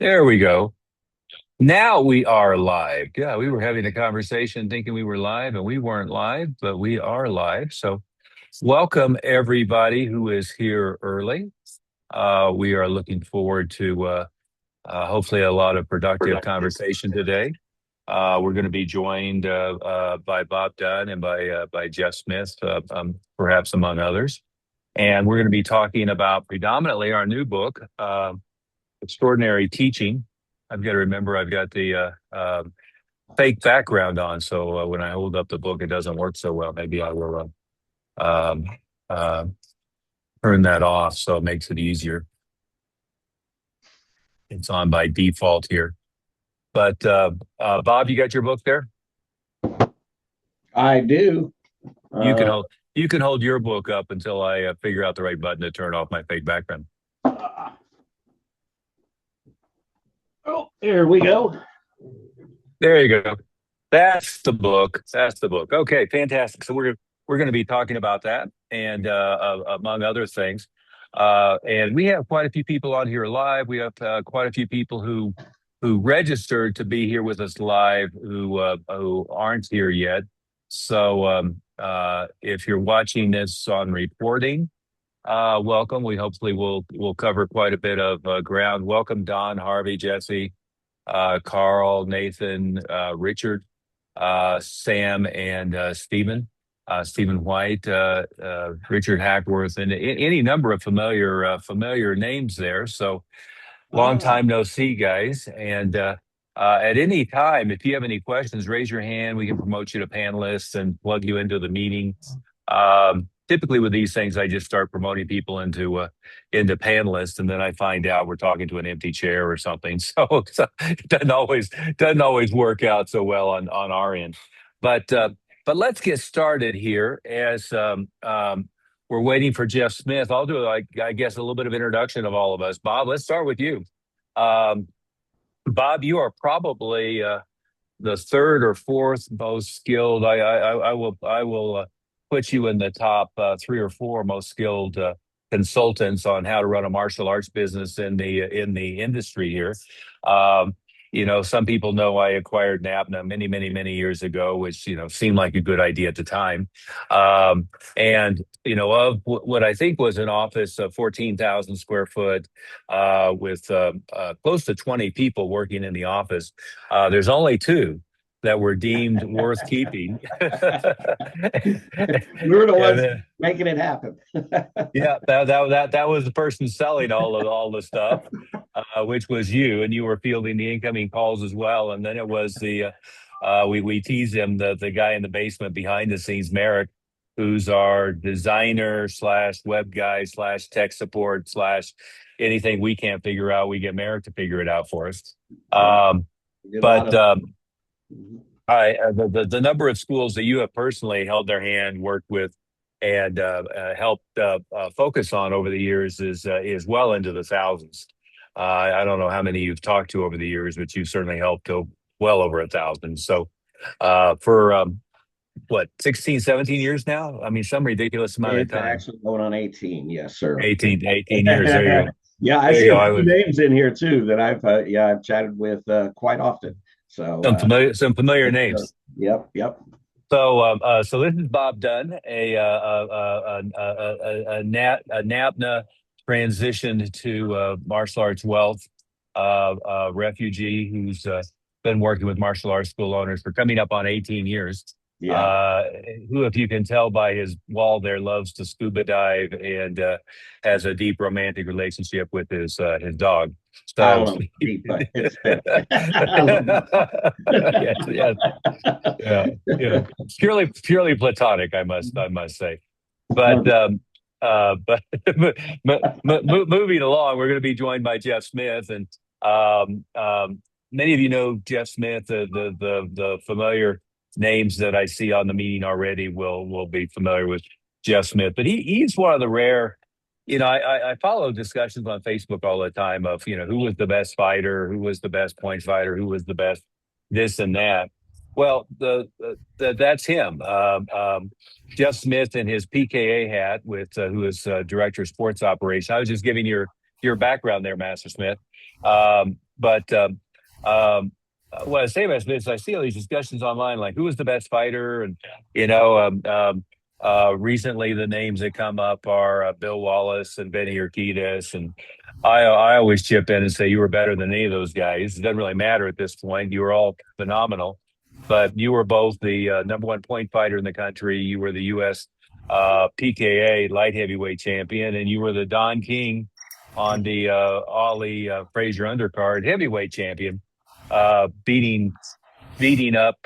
There we go. Now we are live. Yeah, we were having a conversation thinking we were live and we weren't live, but we are live. So, welcome everybody who is here early. We are looking forward to hopefully a lot of productive conversation today. We're going to be joined by Bob Dunn and by Jeff Smith, perhaps among others. And we're going to be talking about predominantly our new book, Extraordinary Teaching. I've got to remember I've got the fake background on, so when I hold up the book, it doesn't work so well. Maybe I will um, uh, turn that off so it makes it easier. It's on by default here. But Bob, you got your book there? I do. You can Uh, hold you can hold your book up until I figure out the right button to turn off my fake background. oh, here we go. There you go. That's the book. That's the book. Okay, fantastic. So we're going to be talking about that and among other things. And we have quite a few people on here live. We have quite a few people who registered to be here with us live who aren't here yet. So if you're watching this on recording, welcome. We hopefully will cover quite a bit of ground. Welcome, Don, Harvey, Jesse, Carl, Nathan, Richard, Sam, and Stephen. Stephen White, Richard Hackworth, and any number of familiar names there. So long Ah, time no see, guys. And at any time, if you have any questions, raise your hand. We can promote you to panelists and plug you into the meeting. Typically, with these things, I just start promoting people into panelists, and then I find out we're talking to an empty chair or something. So it doesn't always work out so well on our end. But but let's get started here as we're waiting for Jeff Smith. I'll do, like, I guess, a little bit of introduction of all of us. Bob, let's start with you. Um, Bob, you are probably the third or fourth most skilled. I will put you in the top three or four most skilled consultants on how to run a martial arts business in the industry here. Um, some people know I acquired NAPNA many years ago, which seemed like a good idea at the time. And of what I think was an office of 14,000 square foot, with close to 20 people working in the office. There's only two that were deemed worth keeping. we were the And ones making it happen. yeah, that was the person selling all the stuff, which was you, and you were fielding the incoming calls as well. And then it was we tease him, the guy in the basement behind the scenes, Merrick, who's our designer slash web guy slash tech support slash anything we can't figure out, we get Merrick to figure it out for us. Yeah, Um, we did a lot but of. the number of schools that you have personally held their hand, worked with, and helped focus on over the years is well into the thousands. I don't know how many you've talked to over the years, but you've certainly helped well over 1,000. So for what, 16, 17 years now? I mean, some ridiculous amount of It's time. actually going on 18. Yes, sir. 18 years. There you go. Yeah, I There you see go. a I few was names in here too that I've chatted with quite often. So some familiar it's, names. yep. So this is Bob Dunn, a NAPNA transitioned to martial arts wealth refugee who's been working with martial arts school owners for coming up on 18 years. Yeah. Uh, who, if you can tell by his wall there, loves to scuba dive and has a deep romantic relationship with his dog. I So, don't know, deep, but it's been. yes, yes, yeah, yeah, purely platonic, I must say. But but moving along, we're going to be joined by Jeff Smith, and many of you know Jeff Smith. The familiar names that I see on the meeting already will be familiar with Jeff Smith. But he's one of the rare. I follow discussions on Facebook all the time of who was the best fighter, who was the best point fighter, who was the best this and that. Well, that's him. Jeff Smith in his PKA hat, with who is director of sports operation. I was just giving your background there, Master Smith. But what I say about this is I see all these discussions online, like who is the best fighter, and you know, recently the names that come up are Bill Wallace and Benny Urquidez, and I always chip in and say you were better than any of those guys. It doesn't really matter at this point. You were all phenomenal, but you were both the number one point fighter in the country. You were the U.S. PKA light heavyweight champion, and you were the Don King on the Ollie Frazier undercard heavyweight champion, beating up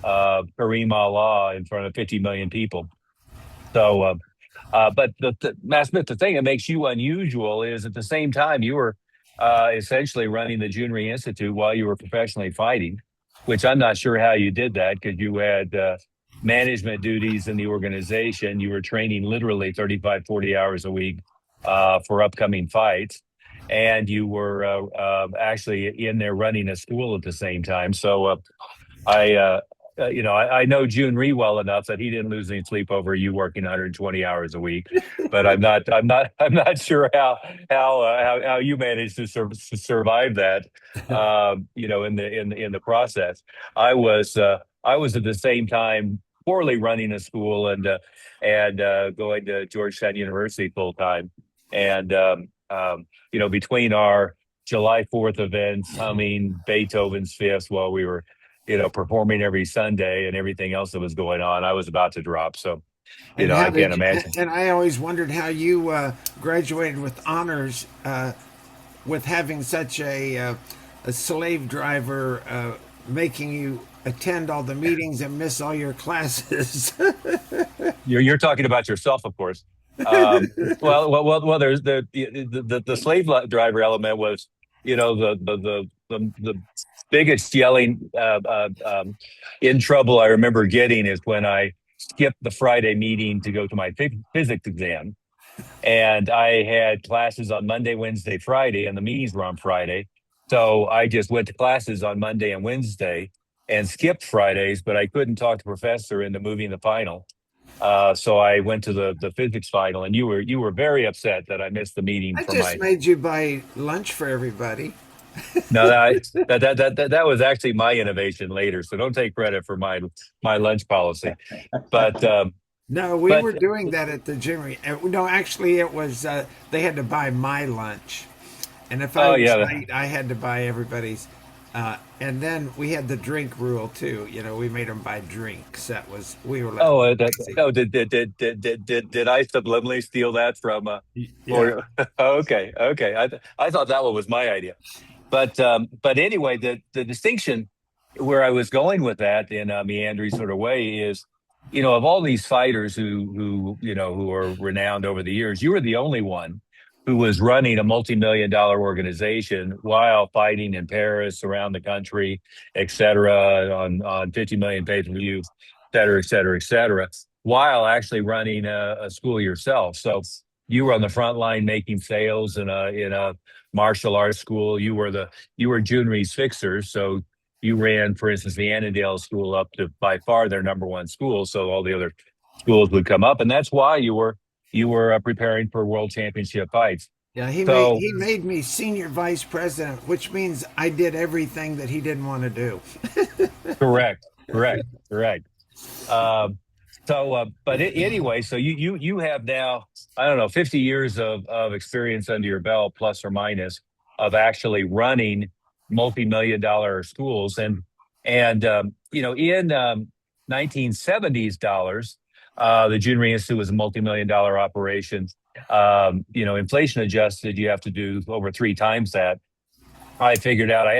Kareem Allah in front of 50 million people. So, but Matt Smith, the thing that makes you unusual is at the same time you were essentially running the Junior Institute while you were professionally fighting, which I'm not sure how you did that because you had management duties in the organization. You were training literally 35, 40 hours a week for upcoming fights. And you were actually in there running a school at the same time. So I know June Ree well enough that he didn't lose any sleep over you working 120 hours a week, but I'm not sure how you managed to survive that, in the process. I was at the same time poorly running a school and going to Georgetown University full time, and between our July 4th events, humming Beethoven's Fifth while we were performing every Sunday and everything else that was going on, I was about to drop. So, And how I can't did you, imagine. and I always wondered how you graduated with honors with having such a slave driver making you attend all the meetings and miss all your classes. You're talking about yourself, of course. Well. There's the slave driver element was, the biggest yelling in trouble I remember getting is when I skipped the Friday meeting to go to my physics exam, and I had classes on Monday, Wednesday, Friday, and the meetings were on Friday. So I just went to classes on Monday and Wednesday and skipped Fridays, but I couldn't talk to professor into moving the final. So I went to the physics final, and you were very upset that I missed the meeting I for just my. made you buy lunch for everybody. No, that was actually my innovation later. So don't take credit for my lunch policy. But No, we but were doing that at the gym. No, actually, it was they had to buy my lunch, and if I oh was yeah. late, I had to buy everybody's. And then we had the drink rule too. We made them buy drinks. That was we were like, Oh, no. Did I subliminally steal that from? yeah. Or okay. I thought that one was my idea. But anyway, the distinction where I was going with that in a meandering sort of way is, of all these fighters who are renowned over the years, you were the only one who was running a multi-million-dollar organization while fighting in Paris, around the country, et cetera, on 50 million pay-per-views, et cetera, et cetera, et cetera, while actually running a school yourself. So you were on the front line making sales in a martial arts school. You were Junri's fixer, so you ran, for instance, the Annandale School up to by far their number one school. So all the other schools would come up, and that's why you were preparing for world championship fights. Yeah, So he made me senior vice president, which means I did everything that he didn't want to do. correct, correct, correct. Um, but anyway, so you have now, I don't know, 50 years of experience under your belt, plus or minus, of actually running multi-million-dollar schools, and in 1970s dollars, the Junior Institute was a multi-million-dollar operation. Inflation adjusted, you have to do over three times that. I figured out I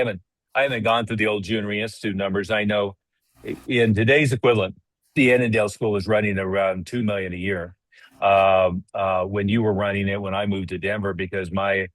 haven't gone through the old Junior Institute numbers. I know in today's equivalent, the Annandale School is running around 2 million a year. When you were running it, when I moved to Denver, because my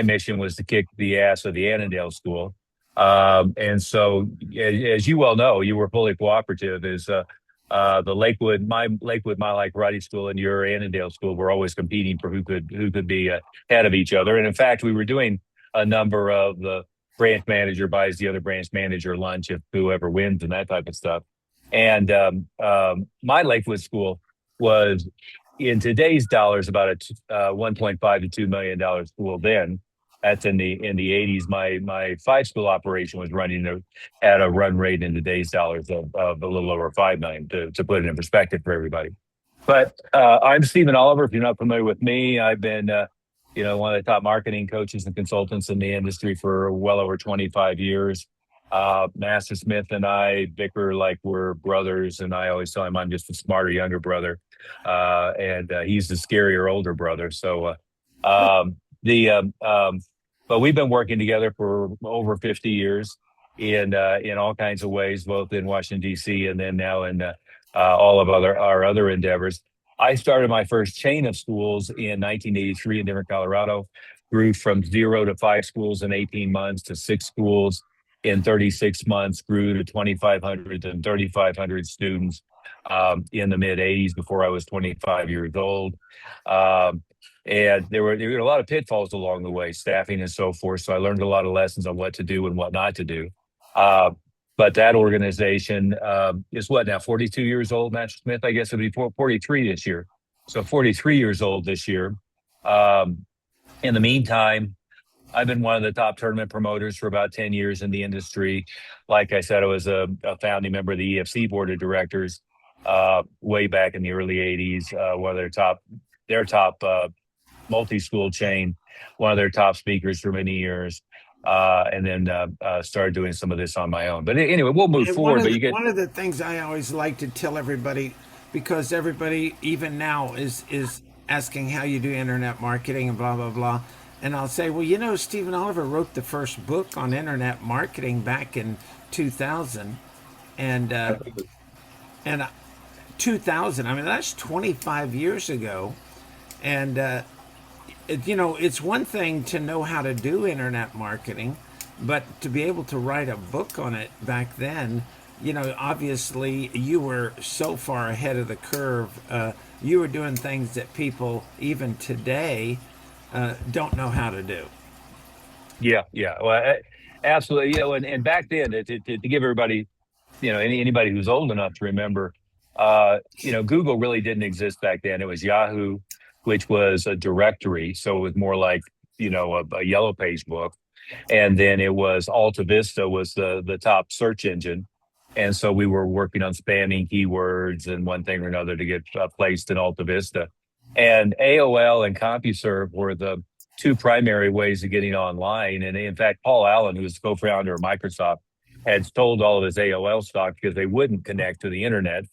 mission was to kick the ass of the Annandale School. And so, as you well know, you were fully cooperative. Is the Lakewood Mile High Karate School and your Annandale School were always competing for who could be ahead of each other. And in fact, we were doing a number of the branch manager buys the other branch manager lunch if whoever wins and that type of stuff. And my Lakewood school was in today's dollars about a 1.5 to $2 million school then. That's in the 80s. My five school operation was running at a run rate in today's dollars of a little over 5 million, to put it in perspective for everybody. But I'm Stephen Oliver. If you're not familiar with me, I've been one of the top marketing coaches and consultants in the industry for well over 25 years. Master Smith and I bicker like we're brothers, and I always tell him I'm just a smarter younger brother, and he's the scarier older brother. So, the but we've been working together for over 50 years in all kinds of ways, both in Washington D.C. and then now in all of our other endeavors. I started my first chain of schools in 1983 in Denver, Colorado. Grew from 0 to 5 schools in 18 months to 6 schools in 36 months. Grew to 2,500 and 3,500 students in the mid 80s before I was 25 years old. And there were a lot of pitfalls along the way, staffing and so forth. So I learned a lot of lessons on what to do and what not to do. Uh, but that organization is what now, 42 years old, Master Smith? I guess it'll be 43 this year. So 43 years old this year. Um, in the meantime, I've been one of the top tournament promoters for about 10 years in the industry. Like I said, I was a founding member of the EFC board of directors way back in the early 80s, one of their top multi-school chain, one of their top speakers for many years, and then started doing some of this on my own. But anyway, we'll move And forward. But you get, one of the things I always like to tell everybody, because everybody even now is asking how you do internet marketing and blah blah blah, and I'll say, well, Stephen Oliver wrote the first book on internet marketing back in 2000, and and 2000. I mean, that's 25 years ago, and it's one thing to know how to do internet marketing, but to be able to write a book on it back then, obviously you were so far ahead of the curve. You were doing things that people even today don't know how to do. yeah, yeah, well, absolutely. And back then, to give everybody, anybody who's old enough to remember, Google really didn't exist back then. It was Yahoo, which was a directory, so it was more like a yellow page book. And then it was Alta Vista was the top search engine, and so we were working on spamming keywords and one thing or another to get placed in Alta Vista. And AOL and CompuServe were the two primary ways of getting online. And in fact, Paul Allen, who was the co-founder of Microsoft, had sold all of his AOL stock because they wouldn't connect to the internet.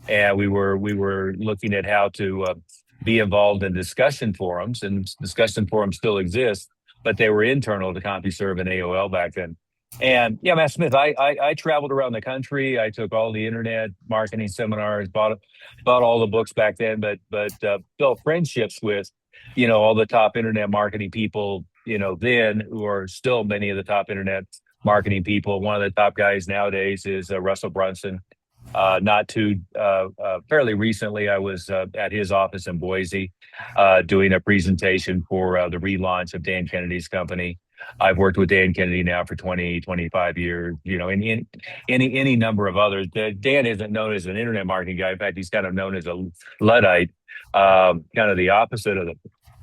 And we were looking at how to be involved in discussion forums, and discussion forums still exist, but they were internal to CompuServe and AOL back then. And yeah, Matt Smith, I traveled around the country. I took all the internet marketing seminars, bought all the books back then, but built friendships with all the top internet marketing people then, who are still many of the top internet marketing people. One of the top guys nowadays is Russell Brunson. Not too fairly recently, I was at his office in Boise doing a presentation for the relaunch of Dan Kennedy's company. I've worked with Dan Kennedy now for 20, 25 years, and any number of others. Dan isn't known as an internet marketing guy. In fact, he's kind of known as a Luddite, kind of the opposite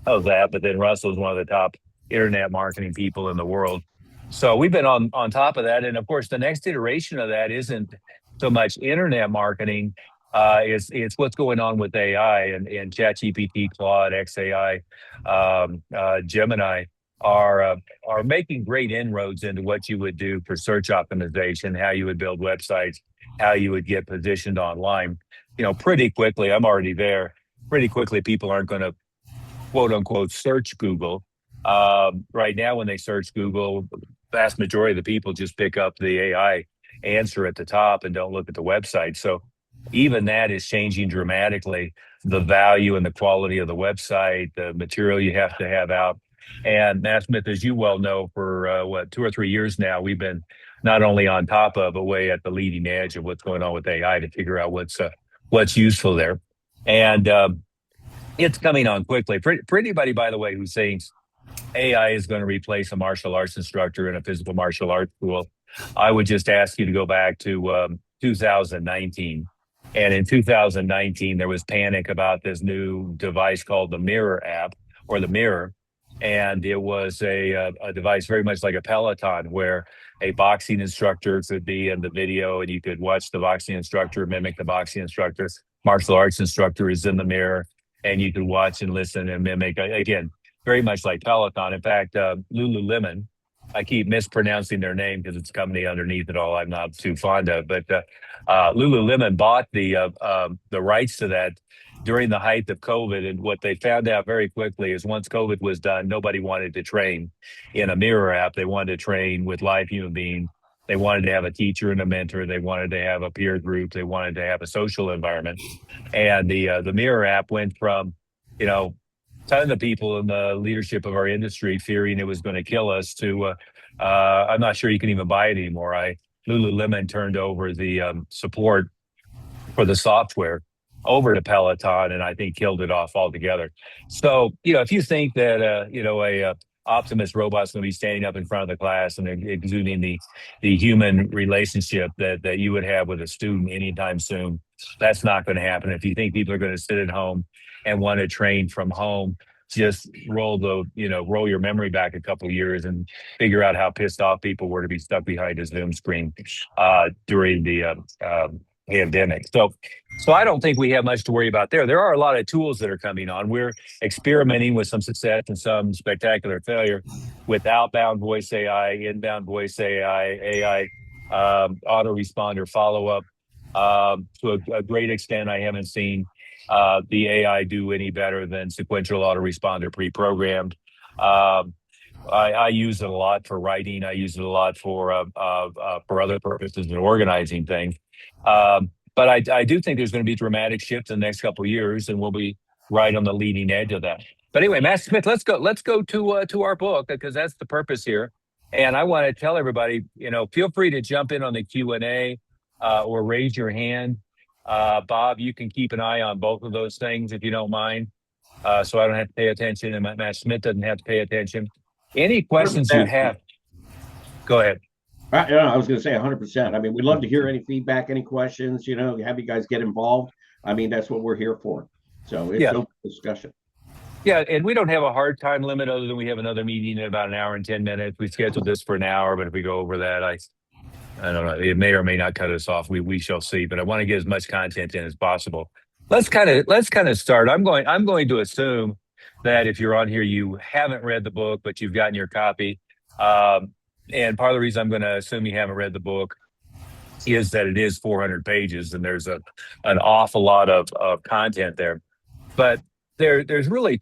of that. But then Russell's one of the top internet marketing people in the world. So we've been on top of that. And of course, the next iteration of that isn't so much internet marketing. It's what's going on with AI and ChatGPT, Claude, XAI, Gemini are making great inroads into what you would do for search optimization, how you would build websites, how you would get positioned online. Pretty quickly, I'm already there. Pretty quickly, people aren't going to quote unquote search Google. Right now, when they search Google, vast majority of the people just pick up the AI answer at the top and don't look at the website. So even that is changing dramatically, the value and the quality of the website, the material you have to have out. And Matt Smith, as you well know, for 2 or 3 years now, we've been not only on top of, but way at the leading edge of what's going on with AI to figure out what's useful there. And it's coming on quickly. For anybody, by the way, who thinks AI is going to replace a martial arts instructor in a physical martial arts school, I would just ask you to go back to 2019. And in 2019, there was panic about this new device called the Mirror app, or the Mirror. And it was a device very much like a Peloton, where a boxing instructor could be in the video, and you could watch the boxing instructor mimic the boxing instructor. Martial arts instructor is in the mirror, and you could watch and listen and mimic. Again, very much like Peloton. In fact, Lululemon, I keep mispronouncing their name because it's a company underneath it all I'm not too fond of. But Lululemon bought the rights to that during the height of COVID. And what they found out very quickly is once COVID was done, nobody wanted to train in a mirror app. They wanted to train with live human beings. They wanted to have a teacher and a mentor. They wanted to have a peer group. They wanted to have a social environment. And the mirror app went from, ton of people in the leadership of our industry fearing it was going to kill us to I'm not sure you can even buy it anymore. Lululemon turned over the support for the software over to Peloton, and I think killed it off altogether. So, if you think that a Optimus robot's going to be standing up in front of the class and exuding the human relationship that you would have with a student anytime soon, that's not going to happen. If you think people are going to sit at home and want to train from home, just roll your memory back a couple of years and figure out how pissed off people were to be stuck behind a Zoom screen during the pandemic. So I don't think we have much to worry about there. There are a lot of tools that are coming on. We're experimenting with some success and some spectacular failure with outbound voice AI, inbound voice AI, autoresponder follow-up. To a great extent, I haven't seen the AI do any better than sequential autoresponder pre-programmed. I use it a lot for writing. I use it a lot for other purposes and organizing things. But I do think there's going to be a dramatic shift in the next couple of years, and we'll be right on the leading edge of that. But anyway, Matt Smith, let's go to our book, because that's the purpose here. And I want to tell everybody, feel free to jump in on the Q&A or raise your hand. Bob, you can keep an eye on both of those things if you don't mind, so I don't have to pay attention, and Matt Smith doesn't have to pay attention. Any questions you have? Go ahead. I was going to say 100%. I mean, we'd love to hear any feedback, any questions, have you guys get involved. I mean, that's what we're here for. So it's open discussion. Yeah, and we don't have a hard time limit other than we have another meeting in about an hour and 10 minutes. We scheduled this for an hour, but if we go over that, I don't know. It may or may not cut us off. We shall see. But I want to get as much content in as possible. Let's kind of start. I'm going to assume that if you're on here, you haven't read the book, but you've gotten your copy. And part of the reason I'm going to assume you haven't read the book is that it is 400 pages, and there's an awful lot of content there. But there's really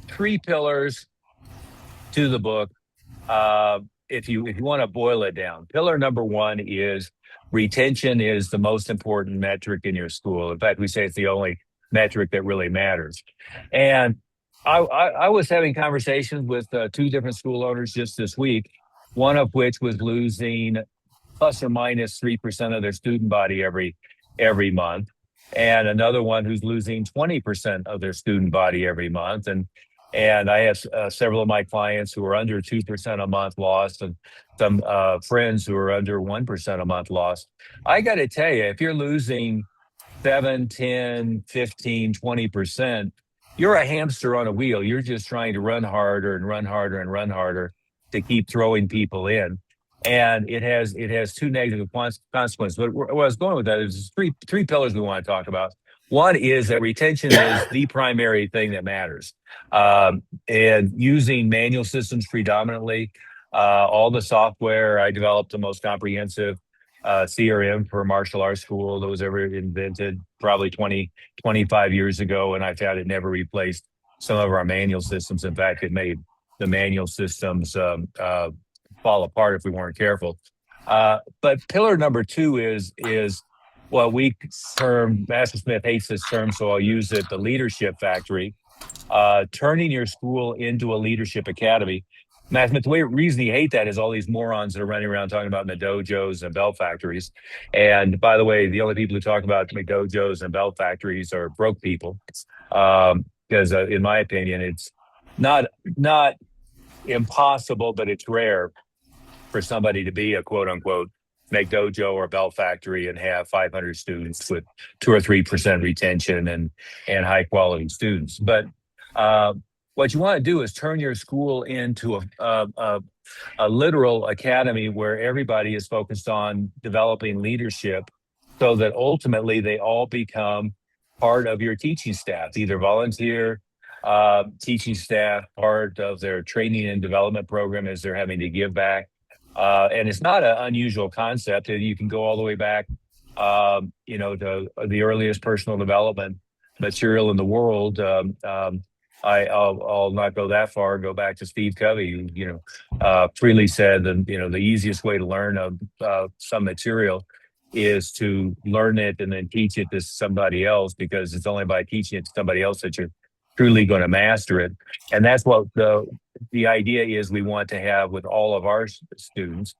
three pillars to the book. If you want to boil it down, pillar number one is retention is the most important metric in your school. In fact, we say it's the only metric that really matters. And I was having conversations with two different school owners just this week, one of which was losing plus or minus 3% of their student body every month, and another one who's losing 20% of their student body every month. And I have several of my clients who are under 2% a month lost, and some friends who are under 1% a month lost. I got to tell you, if you're losing 7, 10, 15, 20%, you're a hamster on a wheel. You're just trying to run harder and run harder and run harder to keep throwing people in. And it has two negative consequences. But where I was going with that is three pillars we want to talk about. One is that retention is the primary thing that matters. And using manual systems predominantly, all the software, I developed the most comprehensive CRM for a martial arts school that was ever invented, probably 25 years ago. And I found it never replaced some of our manual systems. In fact, it made the manual systems fall apart if we weren't careful. But pillar number two is what we term, Master Smith hates this term, so I'll use it, the leadership factory, turning your school into a leadership academy. Master Smith, the reason you hate that is all these morons that are running around talking about McDojos and belt factories. And by the way, the only people who talk about McDojos and belt factories are broke people. Because in my opinion, it's not impossible, but it's rare for somebody to be a quote unquote McDojo or belt factory and have 500 students with 2 or 3% retention and high quality students. But what you want to do is turn your school into a literal academy where everybody is focused on developing leadership so that ultimately they all become part of your teaching staff, either volunteer teaching staff, part of their training and development program as they're having to give back. And it's not an unusual concept. You can go all the way back, to the earliest personal development material in the world. I'll not go that far. Go back to Steve Covey, who freely said that the easiest way to learn some material is to learn it and then teach it to somebody else, because it's only by teaching it to somebody else that you're truly going to master it. And that's what the idea is we want to have with all of our students.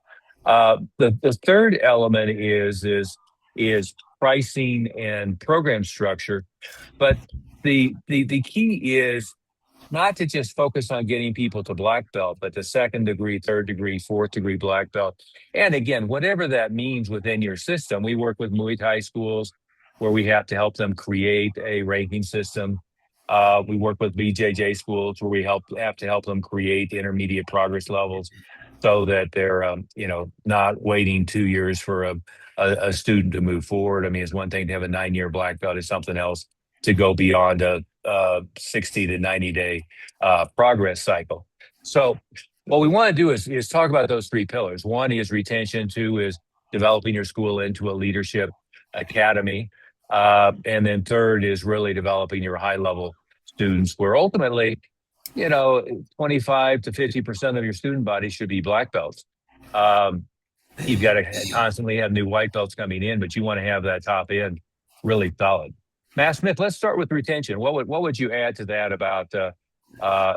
The third element is pricing and program structure, but the key is not to just focus on getting people to black belt, but to second degree, third degree, fourth degree black belt. And again, whatever that means within your system. We work with Muay Thai schools where we have to help them create a ranking system. We work with BJJ schools where we have to help them create intermediate progress levels so that they're not waiting 2 years for a student to move forward. I mean, it's one thing to have a 9-year black belt; it's something else to go beyond a 60 to 90-day progress cycle. So what we want to do is talk about those three pillars. One is retention. Two is developing your school into a leadership academy. And then third is really developing your high-level students, where ultimately, 25 to 50% of your student body should be black belts. You've got to constantly have new white belts coming in, but you want to have that top end really solid. Matt Smith, let's start with retention. What would you add to that about? I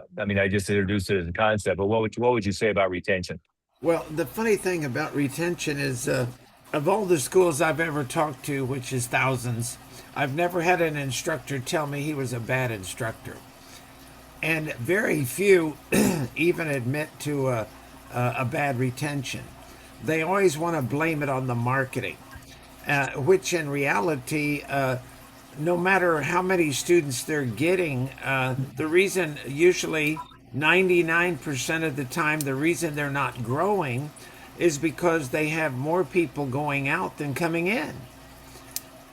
just introduced it as a concept, but what would you say about retention? Well, the funny thing about retention is, of all the schools I've ever talked to, which is thousands, I've never had an instructor tell me he was a bad instructor, and very few even admit to a bad retention. They always want to blame it on the marketing, which in reality. No matter how many students they're getting, the reason usually 99% of the time, the reason they're not growing is because they have more people going out than coming in.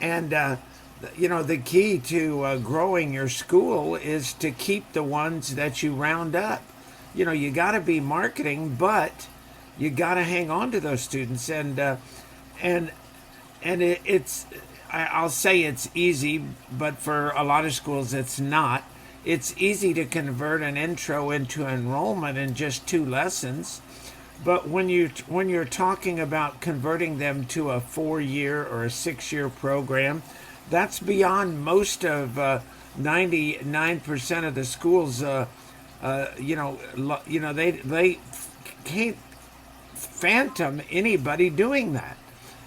And, the key to growing your school is to keep the ones that you round up. You got to be marketing, but you got to hang on to those students. I'll say it's easy, but for a lot of schools it's not. It's easy to convert an intro into enrollment in just 2 lessons, but when you're talking about converting them to a 4-year or a 6-year program, that's beyond most of 99% of the schools. They can't phantom anybody doing that.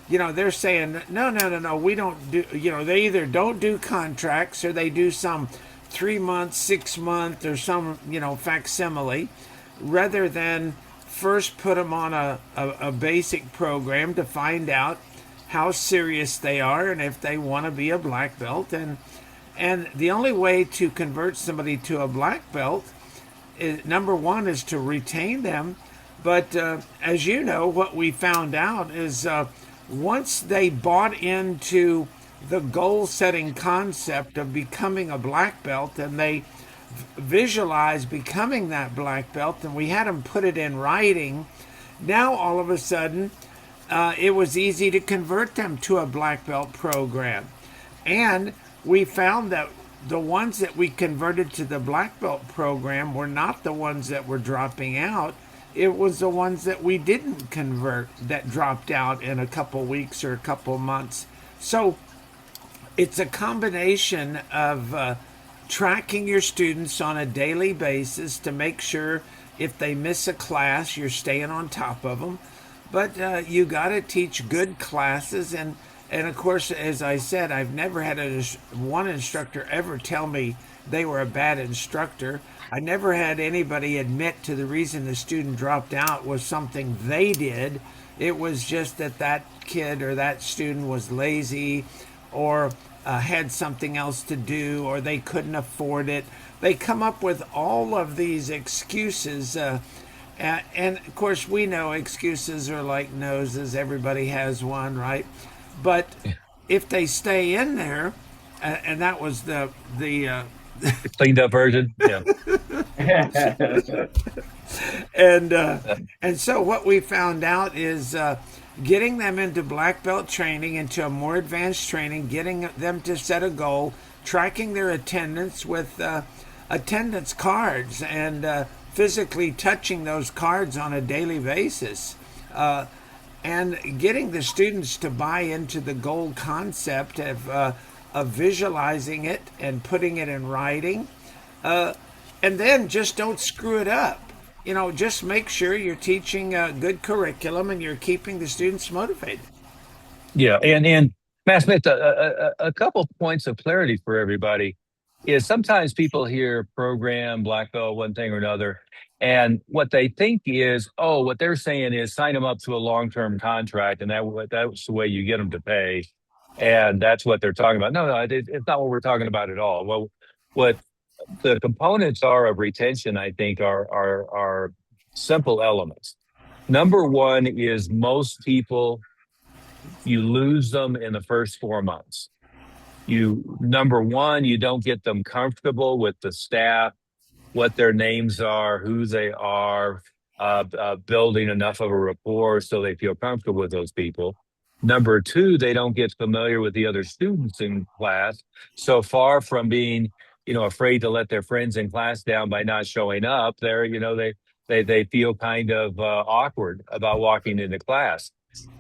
They're saying, no, we don't do, they either don't do contracts or they do some 3-month, 6-month or some, facsimile, rather than first put them on a basic program to find out how serious they are and if they want to be a black belt. And the only way to convert somebody to a black belt is, number one, is to retain them. But as you know, what we found out is once they bought into the goal-setting concept of becoming a black belt and they visualized becoming that black belt, and we had them put it in writing, now all of a sudden it was easy to convert them to a black belt program. And we found that the ones that we converted to the black belt program were not the ones that were dropping out. It was the ones that we didn't convert that dropped out in a couple weeks or a couple months. So it's a combination of tracking your students on a daily basis to make sure if they miss a class, you're staying on top of them. But you got to teach good classes. And of course, as I said, I've never had one instructor ever tell me they were a bad instructor. I never had anybody admit to the reason the student dropped out was something they did. It was just that kid or that student was lazy or had something else to do, or they couldn't afford it, they come up with all of these excuses. And of course, we know excuses are like noses. Everybody has one, right? But if they stay in there, and that was the The cleaned up version. Yeah. and and so what we found out is getting them into black belt training, into a more advanced training, getting them to set a goal, tracking their attendance with attendance cards, and physically touching those cards on a daily basis. And getting the students to buy into the goal concept of visualizing it and putting it in writing. And then just don't screw it up. Just make sure you're teaching a good curriculum and you're keeping the students motivated. Yeah, and Matt Smith, a couple points of clarity for everybody is sometimes people hear program, black belt, one thing or another, and what they think is, oh, what they're saying is sign them up to a long-term contract, and that's the way you get them to pay, and that's what they're talking about. No, it's not what we're talking about at all. Well, what the components are of retention, I think, are simple elements. Number one is most people, you lose them in the first 4 months. Number one, you don't get them comfortable with the staff, what their names are, who they are, building enough of a rapport so they feel comfortable with those people. Number two, they don't get familiar with the other students in class. So far from being, afraid to let their friends in class down by not showing up, they feel kind of awkward about walking into class.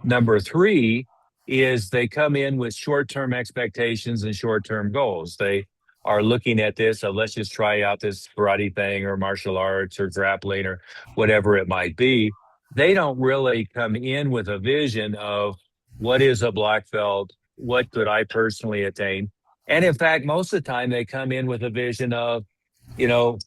Number three is they come in with short-term expectations and short-term goals. They are looking at this, so let's just try out this karate thing or martial arts or grappling or whatever it might be. They don't really come in with a vision of what is a black belt, what could I personally attain. And in fact, most of the time they come in with a vision of,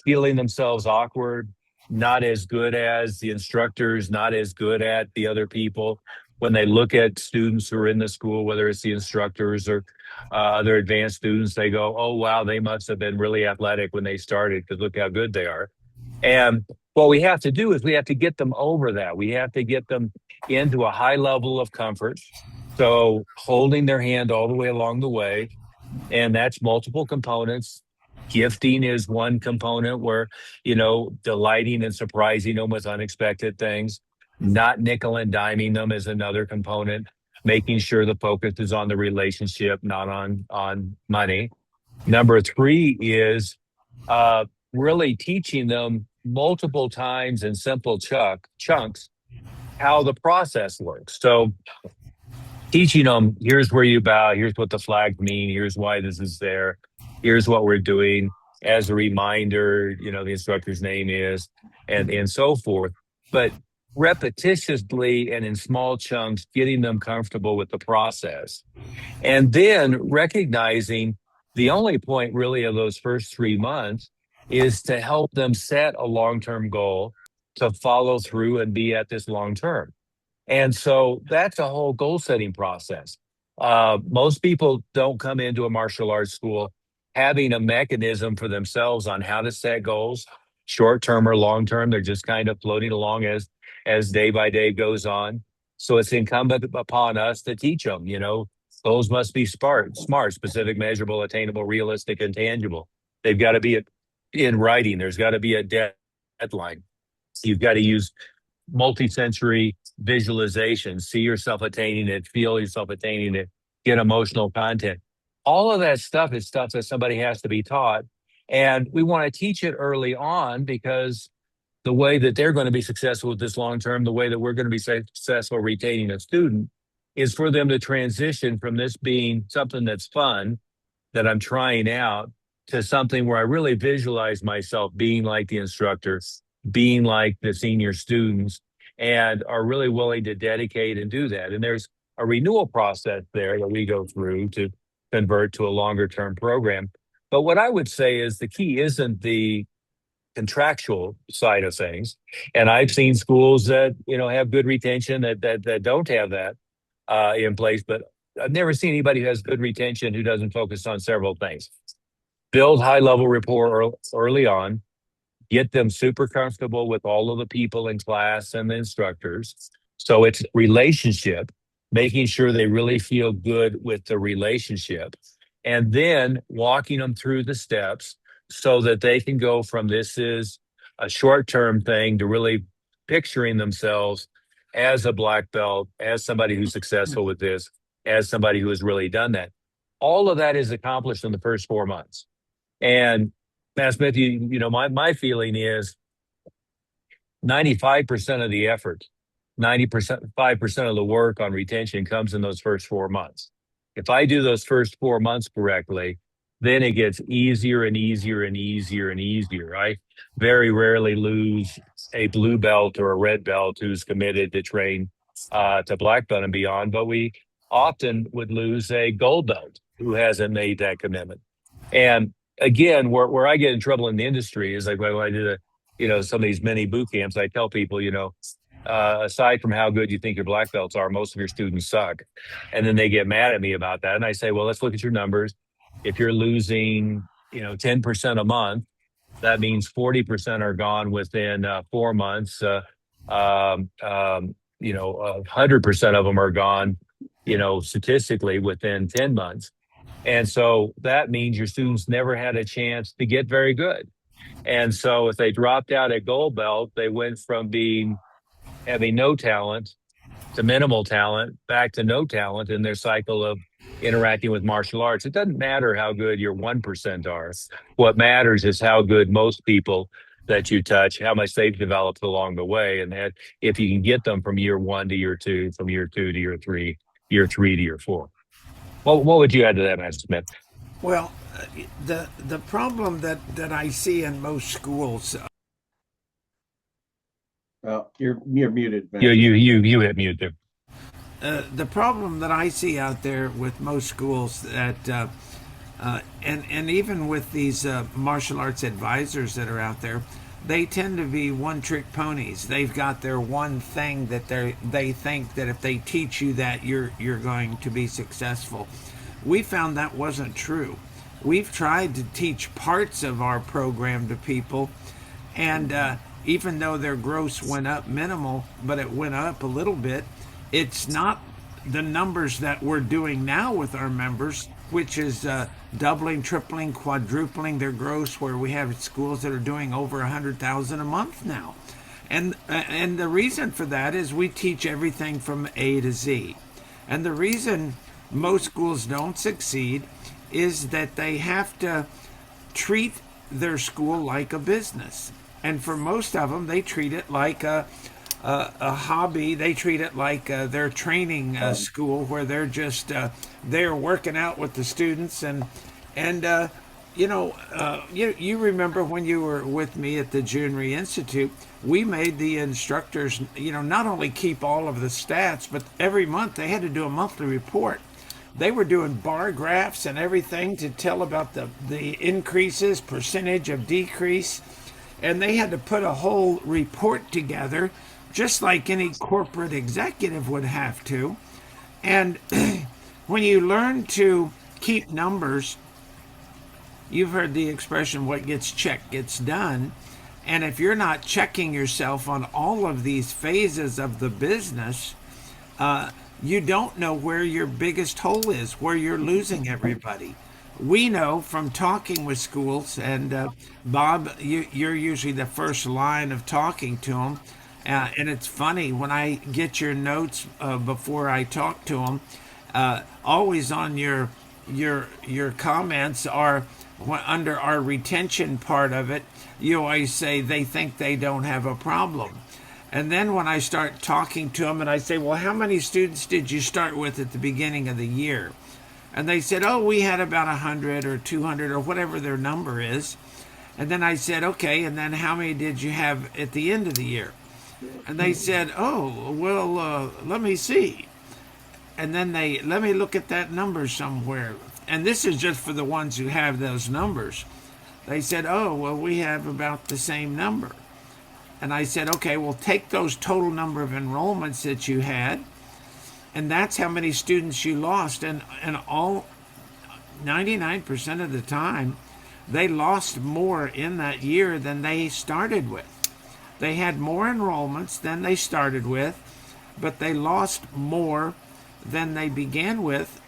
feeling themselves awkward, not as good as the instructors, not as good at the other people. When they look at students who are in the school, whether it's the instructors or other advanced students, they go, oh, wow, they must have been really athletic when they started because look how good they are. And what we have to do is we have to get them over that. We have to get them into a high level of comfort. So holding their hand all the way along the way, and that's multiple components. Gifting is one component where, delighting and surprising them with unexpected things. Not nickel and diming them is another component. Making sure the focus is on the relationship, not on money. Number three is really teaching them multiple times in simple chunks how the process works. So teaching them, here's where you bow, here's what the flags mean, here's why this is there, here's what we're doing. As a reminder, the instructor's name is, and so forth. But repetitiously and in small chunks, getting them comfortable with the process. And then recognizing the only point really of those first 3 months is to help them set a long-term goal to follow through and be at this long term. And so that's a whole goal setting process. Most people don't come into a martial arts school having a mechanism for themselves on how to set goals, short term or long term. They're just kind of floating along as day by day goes on. So it's incumbent upon us to teach them, goals must be smart, specific, measurable, attainable, realistic, and tangible. They've got to be in writing. There's got to be a deadline. You've got to use multi-sensory visualization, see yourself attaining it, feel yourself attaining it, get emotional content. All of that stuff is stuff that somebody has to be taught. And we want to teach it early on because the way that they're going to be successful with this long term, the way that we're going to be successful retaining a student is for them to transition from this being something that's fun that I'm trying out to something where I really visualize myself being like the instructors, being like the senior students, and are really willing to dedicate and do that. And there's a renewal process there that we go through to convert to a longer term program. But what I would say is the key isn't the contractual side of things. And I've seen schools that, have good retention that don't have that in place, but I've never seen anybody who has good retention who doesn't focus on several things. build high level rapport early on, get them super comfortable with all of the people in class and the instructors. So it's relationship, making sure they really feel good with the relationship, and then walking them through the steps so that they can go from this is a short term thing to really picturing themselves as a black belt, as somebody who's successful with this, as somebody who has really done that. All of that is accomplished in the first 4 months. And Matt Smith, my feeling is 95% of the effort, 90%, 5% of the work on retention comes in those first 4 months. If I do those first 4 months correctly, then it gets easier and easier and easier and easier. I very rarely lose a blue belt or a red belt who's committed to train to black belt and beyond, but we often would lose a gold belt who hasn't made that commitment. And again, where I get in trouble in the industry is like when I did some of these mini boot camps, I tell people, aside from how good you think your black belts are, most of your students suck. And then they get mad at me about that. And I say, well, let's look at your numbers. If you're losing, 10% a month, that means 40% are gone within 4 months. 100% of them are gone, statistically within 10 months. And so that means your students never had a chance to get very good. And so if they dropped out at gold belt, they went from having no talent to minimal talent back to no talent in their cycle of interacting with martial arts. It doesn't matter how good your 1% are. What matters is how good most people that you touch, how much they've developed along the way. And that if you can get them from year 1 to year 2, from year 2 to year 3, year 3 to year 4. What would you add to that, Master Smith? Well, the problem that I see in most schools. You're muted, Ben. You hit mute there. The problem that I see out there with most schools that and even with these martial arts advisors that are out there, they tend to be one-trick ponies. They've got their one thing that they think that if they teach you that, you're going to be successful. We found that wasn't true. We've tried to teach parts of our program to people, and even though their gross went up minimal, but it went up a little bit, it's not the numbers that we're doing now with our members, which is doubling, tripling, quadrupling their gross, where we have schools that are doing over 100,000 a month now. And the reason for that is we teach everything from A to Z. And the reason most schools don't succeed is that they have to treat their school like a business. And for most of them, they treat it like a hobby. They treat it like their training school, where they're just they're working out with the students. You remember when you were with me at the Junior Institute, we made the instructors, not only keep all of the stats, but every month they had to do a monthly report. They were doing bar graphs and everything to tell about the increases, percentage of decrease. And they had to put a whole report together, just like any corporate executive would have to. And when you learn to keep numbers, you've heard the expression, what gets checked gets done. And if you're not checking yourself on all of these phases of the business, you don't know where your biggest hole is, where you're losing everybody. We know from talking with schools, and Bob, you're usually the first line of talking to them. And it's funny, when I get your notes before I talk to them, always on your comments are under our retention part of it. You always say they think they don't have a problem. And then when I start talking to them and I say, well, how many students did you start with at the beginning of the year? And they said, oh, we had about 100 or 200 or whatever their number is. And then I said, okay, and then how many did you have at the end of the year? And they said, oh, well, let me see. And then let me look at that number somewhere. And this is just for the ones who have those numbers. They said, oh, well, we have about the same number. And I said, okay, well, take those total number of enrollments that you had, and that's how many students you lost. And all 99% of the time, they lost more in that year than they started with. They had more enrollments than they started with, but they lost more than they began with.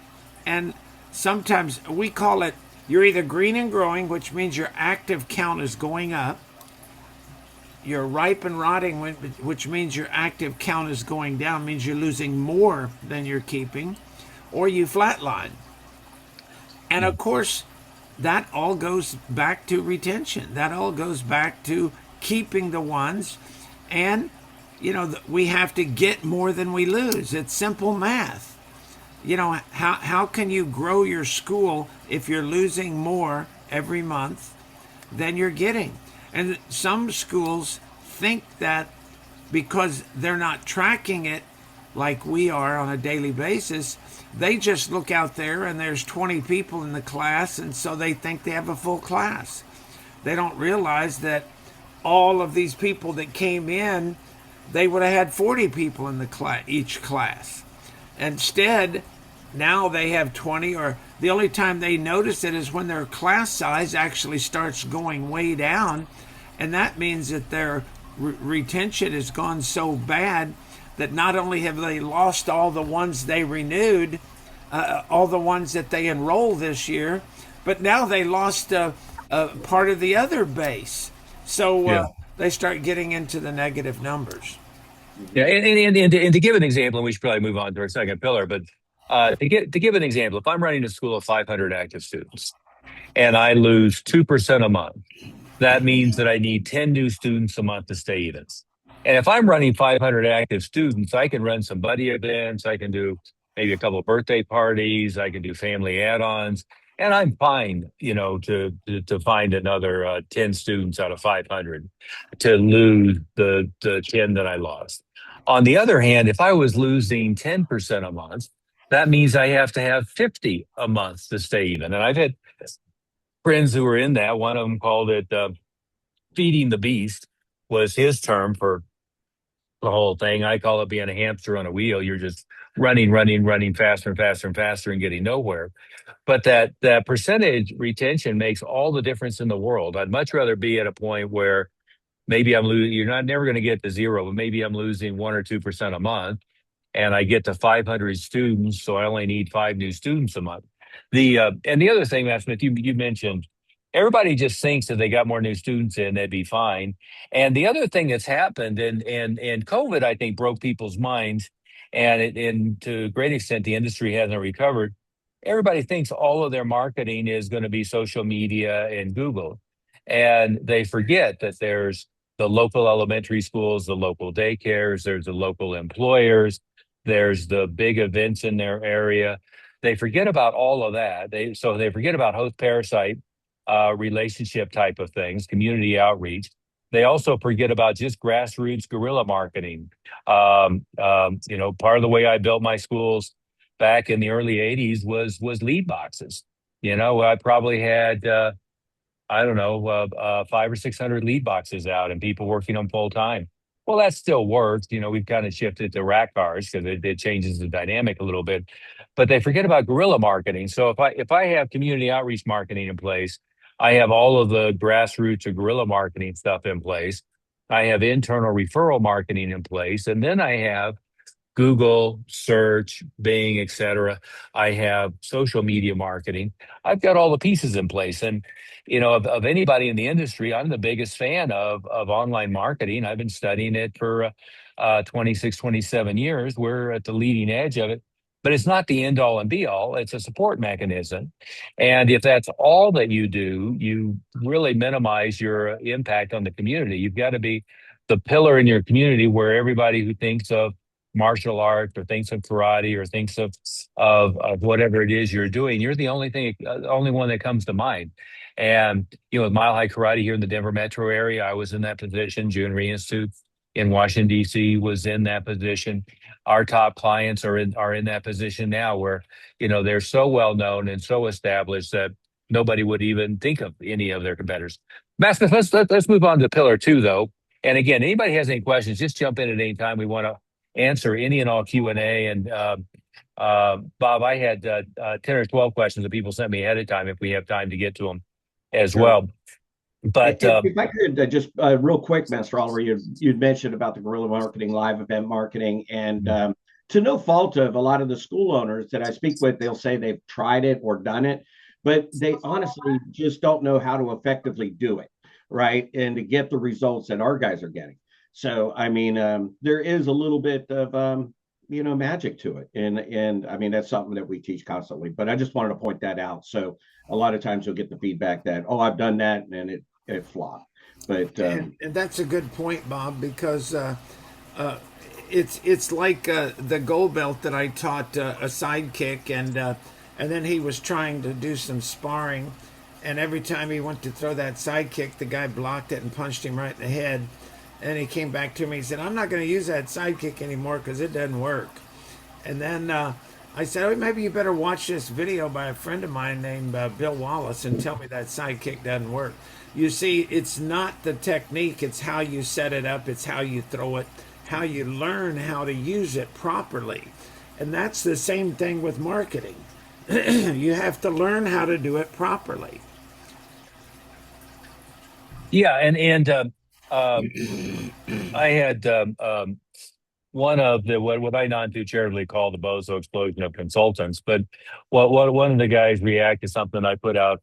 And sometimes we call it, you're either green and growing, which means your active count is going up. You're ripe and rotting, which means your active count is going down, means you're losing more than you're keeping, or you flatline. And of course, that all goes back to retention. That all goes back to keeping the ones. And, we have to get more than we lose. It's simple math. How can you grow your school if you're losing more every month than you're getting? And some schools think that because they're not tracking it like we are on a daily basis, they just look out there and there's 20 people in the class, and so they think they have a full class. They don't realize that all of these people that came in, they would have had 40 people in each class. Instead, now they have 20, or the only time they notice it is when their class size actually starts going way down, and that means that their retention has gone so bad that not only have they lost all the ones they renewed, all the ones that they enrolled this year, but now they lost part of the other base. So they start getting into the negative numbers. Yeah, and to give an example, and we should probably move on to our second pillar, but to give an example, if I'm running a school of 500 active students and I lose 2% a month, that means that I need 10 new students a month to stay even. And if I'm running 500 active students, I can run some buddy events. I can do maybe a couple of birthday parties. I can do family add-ons, and I'm fine, to find another 10 students out of 500 to lose the 10 that I lost. On the other hand, if I was losing 10% a month, that means I have to have 50 a month to stay even. And I've had friends who were in that. One of them called it feeding the beast was his term for the whole thing. I call it being a hamster on a wheel. You're just running faster and faster and faster and getting nowhere. But that percentage retention makes all the difference in the world. I'd much rather be at a point where maybe I'm losing, you're not never going to get to zero, but maybe I'm losing 1 or 2% a month, and I get to 500 students, so I only need 5 new students a month. And the other thing, Matt Smith, you mentioned, everybody just thinks that they got more new students in, they'd be fine. And the other thing that's happened, and COVID, I think, broke people's minds, and to a great extent, the industry hasn't recovered. Everybody thinks all of their marketing is going to be social media and Google. And they forget that there's the local elementary schools, the local daycares, there's the local employers, there's the big events in their area. They forget about all of that. They forget about host parasite relationship type of things, community outreach. They also forget about just grassroots guerrilla marketing. Part of the way I built my schools back in the early 80s was lead boxes. I probably had 500 or 600 lead boxes out and people working them full time. Well, that still works. We've kind of shifted to rack cars because it changes the dynamic a little bit. But they forget about guerrilla marketing. So if I have community outreach marketing in place, I have all of the grassroots or guerrilla marketing stuff in place. I have internal referral marketing in place, and then I have Google, search, Bing, et cetera. I have social media marketing. I've got all the pieces in place. And, of anybody in the industry, I'm the biggest fan of online marketing. I've been studying it for 26, 27 years. We're at the leading edge of it. But it's not the end all and be all. It's a support mechanism. And if that's all that you do, you really minimize your impact on the community. You've got to be the pillar in your community where everybody who thinks of martial arts or thinks of karate or thinks of whatever it is you're doing, you're the only one that comes to mind. And, with Mile High Karate here in the Denver metro area, I was in that position. June Institute in Washington, D.C. was in that position. Our top clients are in that position now where, they're so well known and so established that nobody would even think of any of their competitors. Matt Smith, let's move on to pillar 2, though. And again, anybody has any questions, just jump in at any time. We want to answer any and all Q&A. And Bob, I had 10 or 12 questions that people sent me ahead of time if we have time to get to them. as Sure. well. But If I could just real quick, Master Oliver, you'd mentioned about the guerrilla marketing, live event marketing, and to no fault of a lot of the school owners that I speak with, they'll say they've tried it or done it, but they honestly just don't know how to effectively do it, right? And to get the results that our guys are getting. So, I mean, there is a little bit of magic to it, and I mean that's something that we teach constantly. But I just wanted to point that out. So a lot of times you'll get the feedback that, oh, I've done that, and it flopped. But And that's a good point, Bob, because it's like the gold belt that I taught a sidekick, and then he was trying to do some sparring, and every time he went to throw that sidekick, the guy blocked it and punched him right in the head. And he came back to me. He said, "I'm not going to use that sidekick anymore because it doesn't work." And then I said, "Oh, maybe you better watch this video by a friend of mine named Bill Wallace and tell me that sidekick doesn't work." You see, it's not the technique, it's how you set it up, it's how you throw it, how you learn how to use it properly. And that's the same thing with marketing. You have to learn how to do it properly. yeah, and I had one of the what I non too charitably call the bozo explosion of consultants. But what one of the guys reacted to something I put out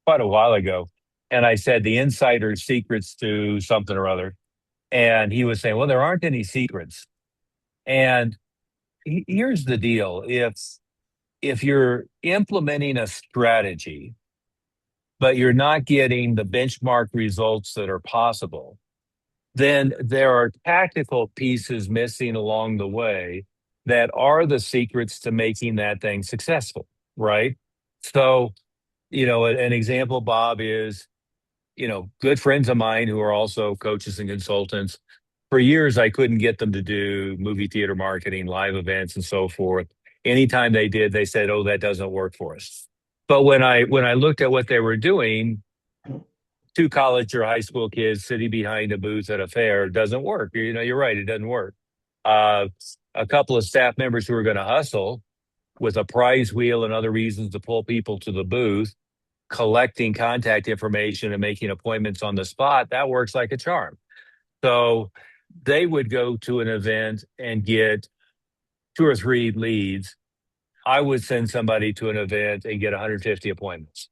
quite a while ago, and I said the insider's secrets to something or other, and he was saying, "Well, there aren't any secrets." And here's the deal: if you're implementing a strategy, but you're not getting the benchmark results that are possible, then there are tactical pieces missing along the way that are the secrets to making that thing successful, right? So, an example, Bob, is, good friends of mine who are also coaches and consultants. For years, I couldn't get them to do movie theater marketing, live events, and so forth. Anytime they did, they said, "Oh, that doesn't work for us." But when I looked at what they were doing, two college or high school kids sitting behind a booth at a fair doesn't work. You're right, it doesn't work. Uh, a couple of staff members who are going to hustle with a prize wheel and other reasons to pull people to the booth, collecting contact information and making appointments on the spot, that works like a charm. So they would go to an event and get two or three leads. I would send somebody to an event and get 150 appointments.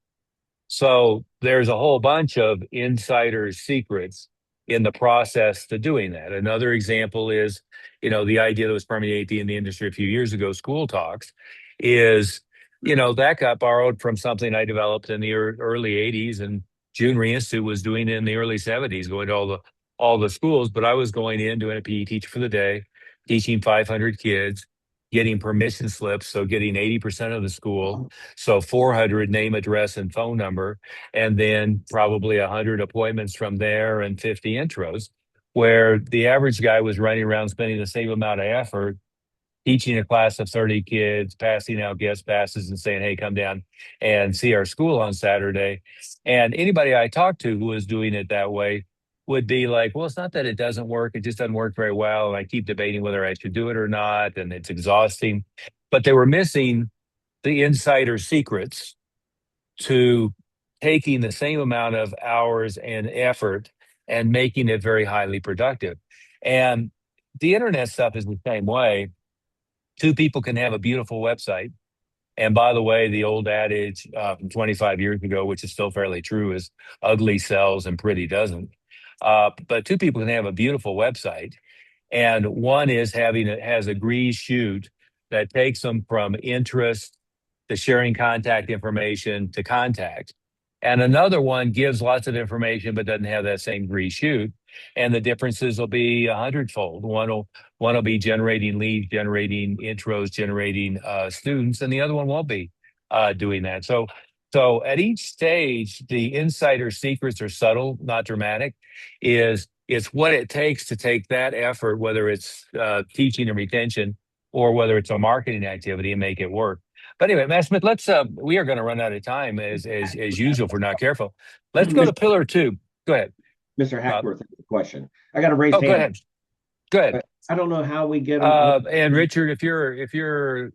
So there's a whole bunch of insider secrets in the process to doing that. Another example is, the idea that was permeating in the industry a few years ago, school talks, is, that got borrowed from something I developed in the early 80s, and June Reinstitute was doing it in the early 70s, going to all the schools. But I was going in, doing a PE teacher for the day, teaching 500 kids, getting permission slips, so getting 80% of the school, so 400 name, address, and phone number, and then probably 100 appointments from there and 50 intros, where the average guy was running around spending the same amount of effort teaching a class of 30 kids, passing out guest passes and saying, "Hey, come down and see our school on Saturday." And anybody I talked to who was doing it that way would be like, "Well, it's not that it doesn't work. It just doesn't work very well. And I keep debating whether I should do it or not. And it's exhausting." But they were missing the insider secrets to taking the same amount of hours and effort and making it very highly productive. And the internet stuff is the same way. Two people can have a beautiful website. And by the way, the old adage from 25 years ago, which is still fairly true, is ugly sells and pretty doesn't. But two people can have a beautiful website, and one has a grease shoot that takes them from interest to sharing contact information to contact. And another one gives lots of information but doesn't have that same grease shoot. And the differences will be 100-fold. One will be generating leads, generating intros, generating students, and the other one won't be doing that. So at each stage, the insider secrets are subtle, not dramatic. It's what it takes to take that effort, whether it's teaching and retention or whether it's a marketing activity, and make it work. But anyway, Matt Smith, we are going to run out of time as usual if we're not careful. Let's go to pillar two. Go ahead. Mr. Hackworth, the question. I got a raised hand. Go ahead. I don't know how we get and Richard, if you're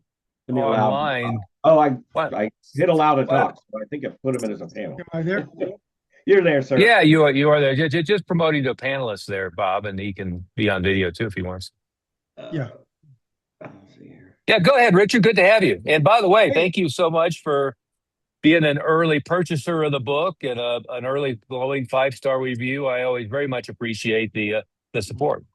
Let me allow. online. Oh, What? I hit allow to What? talk. So I think I put him in as a panel. Am I there? You're there, sir. Yeah, you are there. Just promoting to a panelist there, Bob, and he can be on video too if he wants. Yeah. Let's see here. Yeah, go ahead, Richard. Good to have you. And by the way, Hey. thank you so much for being an early purchaser of the book and an early glowing 5-star review. I always very much appreciate the support.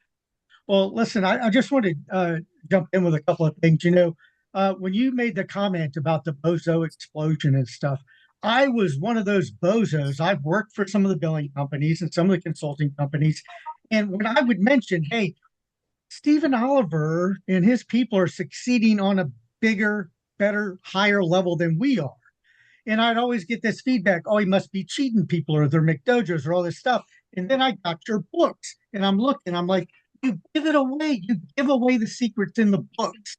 Well, listen, I just want to jump in with a couple of things. When you made the comment about the bozo explosion and stuff, I was one of those bozos. I've worked for some of the billing companies and some of the consulting companies. And when I would mention, hey, Stephen Oliver and his people are succeeding on a bigger, better, higher level than we are. And I'd always get this feedback, oh, he must be cheating people or they're McDojos or all this stuff. And then I got your books and I'm looking, I'm like, you give it away. You give away the secrets in the books.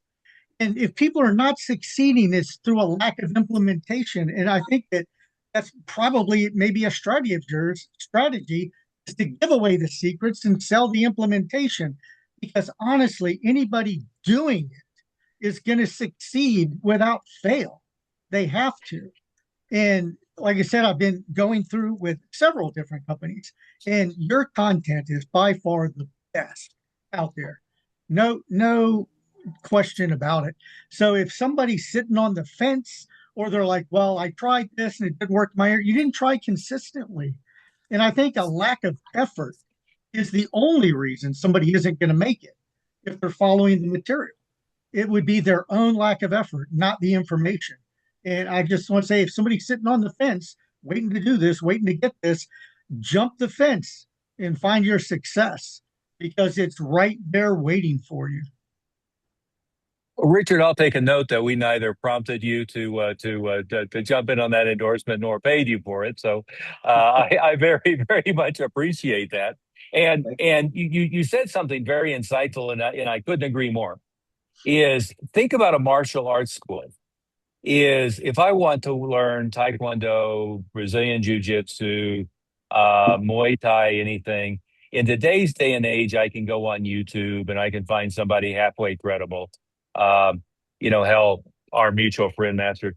And if people are not succeeding, it's through a lack of implementation. And I think that's probably maybe a strategy of yours. Strategy is to give away the secrets and sell the implementation. Because honestly, anybody doing it is going to succeed without fail. They have to. And like I said, I've been going through with several different companies, and your content is by far the best out there. No question about it. So if somebody's sitting on the fence or they're like, well, I tried this and it didn't work you didn't try consistently. And I think a lack of effort is the only reason somebody isn't going to make it if they're following the material. It would be their own lack of effort, not the information. And I just want to say, if somebody's sitting on the fence, waiting to do this, waiting to get this, jump the fence and find your success because it's right there waiting for you. Richard, I'll take a note that we neither prompted you to jump in on that endorsement nor paid you for it. So I very very much appreciate that. And you said something very insightful, and I couldn't agree more. Is think about a martial arts school. Is if I want to learn Taekwondo, Brazilian Jiu Jitsu, Muay Thai, anything, in today's day and age, I can go on YouTube and I can find somebody halfway credible. Hell, our mutual friend, Master,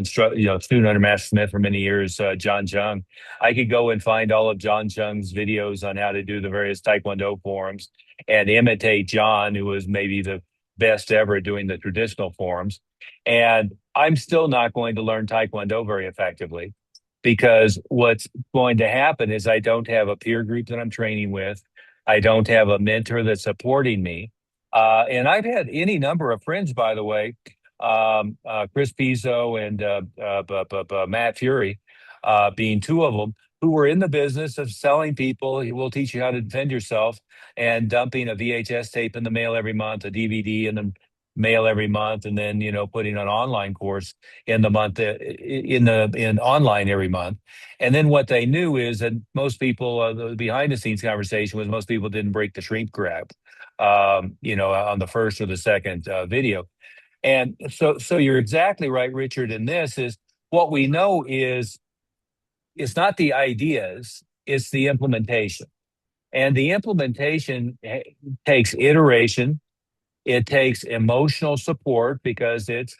student under Master Smith for many years, John Chung. I could go and find all of John Chung's videos on how to do the various Taekwondo forms and imitate John, who was maybe the best ever at doing the traditional forms. And I'm still not going to learn Taekwondo very effectively because what's going to happen is I don't have a peer group that I'm training with. I don't have a mentor that's supporting me. And I've had any number of friends, by the way, Chris Pizzo and Matt Fury, being two of them, who were in the business of selling people. He will teach you how to defend yourself and dumping a VHS tape in the mail every month, a DVD in the mail every month, and then putting an online course in the month in online every month. And then what they knew is that most people, the behind the scenes conversation was most people didn't break the shrink grab, on the first or the second video. And so you're exactly right, Richard. In this is what we know is it's not the ideas, it's the implementation. And the implementation takes iteration. It takes emotional support because it's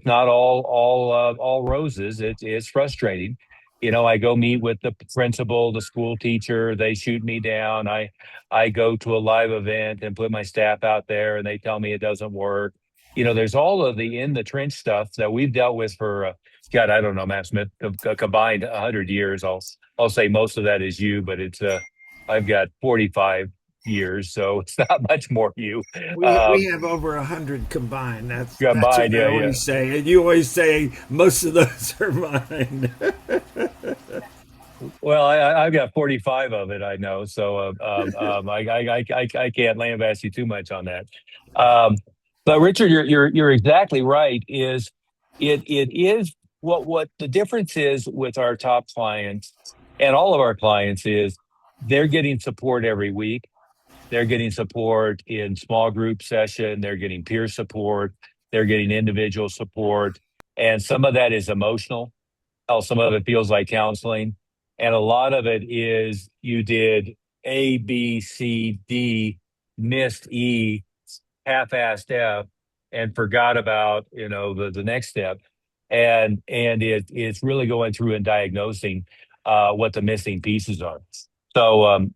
not all roses. It's frustrating. I go meet with the principal, the school teacher. They shoot me down. I go to a live event and put my staff out there, and they tell me it doesn't work. There's all of the in the trench stuff that we've dealt with for God, I don't know, Matt Smith, combined 100 years. I'll say most of that is you, but it's I've got 45 years, so it's not much more you. We have over 100 combined. That's what I always say. And you always say most of those are mine. Well, I've got 45 of it, I know. So I can't lambaste you too much on that. But Richard, you're exactly right. It is what the difference is with our top clients and all of our clients is they're getting support every week. They're getting support in small group session. They're getting peer support. They're getting individual support. And some of that is emotional. Some of it feels like counseling. And a lot of it is you did A, B, C, D, missed E, half-assed F, and forgot about, the next step. And it's really going through and diagnosing what the missing pieces are. So,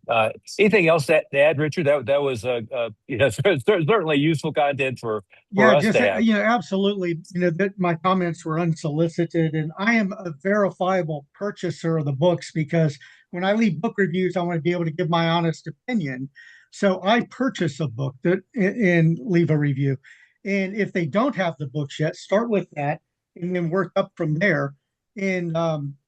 anything else to add, Richard? That was certainly useful content for Yeah, us just to have. absolutely. That my comments were unsolicited, and I am a verifiable purchaser of the books because when I leave book reviews, I want to be able to give my honest opinion. So I purchase a book and leave a review. And if they don't have the books yet, start with that and then work up from there. And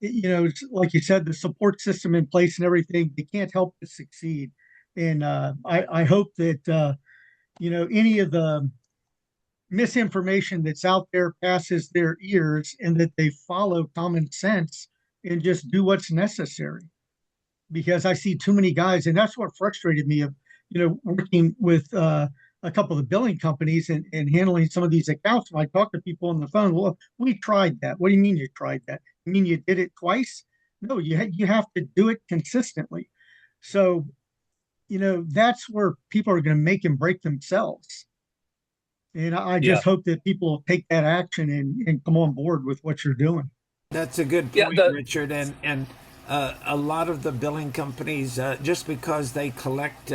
it's like you said, the support system in place and everything, they can't help but succeed. And I hope that any of the misinformation that's out there passes their ears and that they follow common sense and just do what's necessary. Because I see too many guys, and that's what frustrated me of, working with a couple of the billing companies and handling some of these accounts. When I talk to people on the phone, well, we tried that. What do you mean you tried that? You mean you did it twice? No, you have to do it consistently. So, that's where people are going to make and break themselves. And I Yeah, just hope that people will take that action and come on board with what you're doing. That's a good yeah. point, Richard. And a lot of the billing companies, just because they collect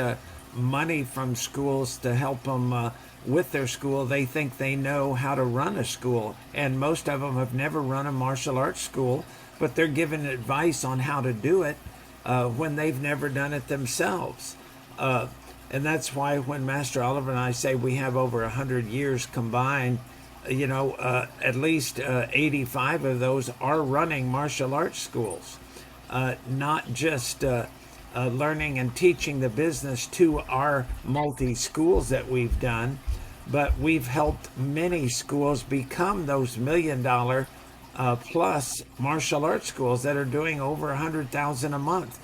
money from schools to help them with their school, they think they know how to run a school. And most of them have never run a martial arts school, but they're given advice on how to do it when they've never done it themselves. Uh, and that's why when Master Oliver and I say we have over 100 years combined, at least 85 of those are running martial arts schools, not just learning and teaching the business to our multi schools that we've done, but we've helped many schools become those $1 million plus martial arts schools that are doing over 100,000 a month.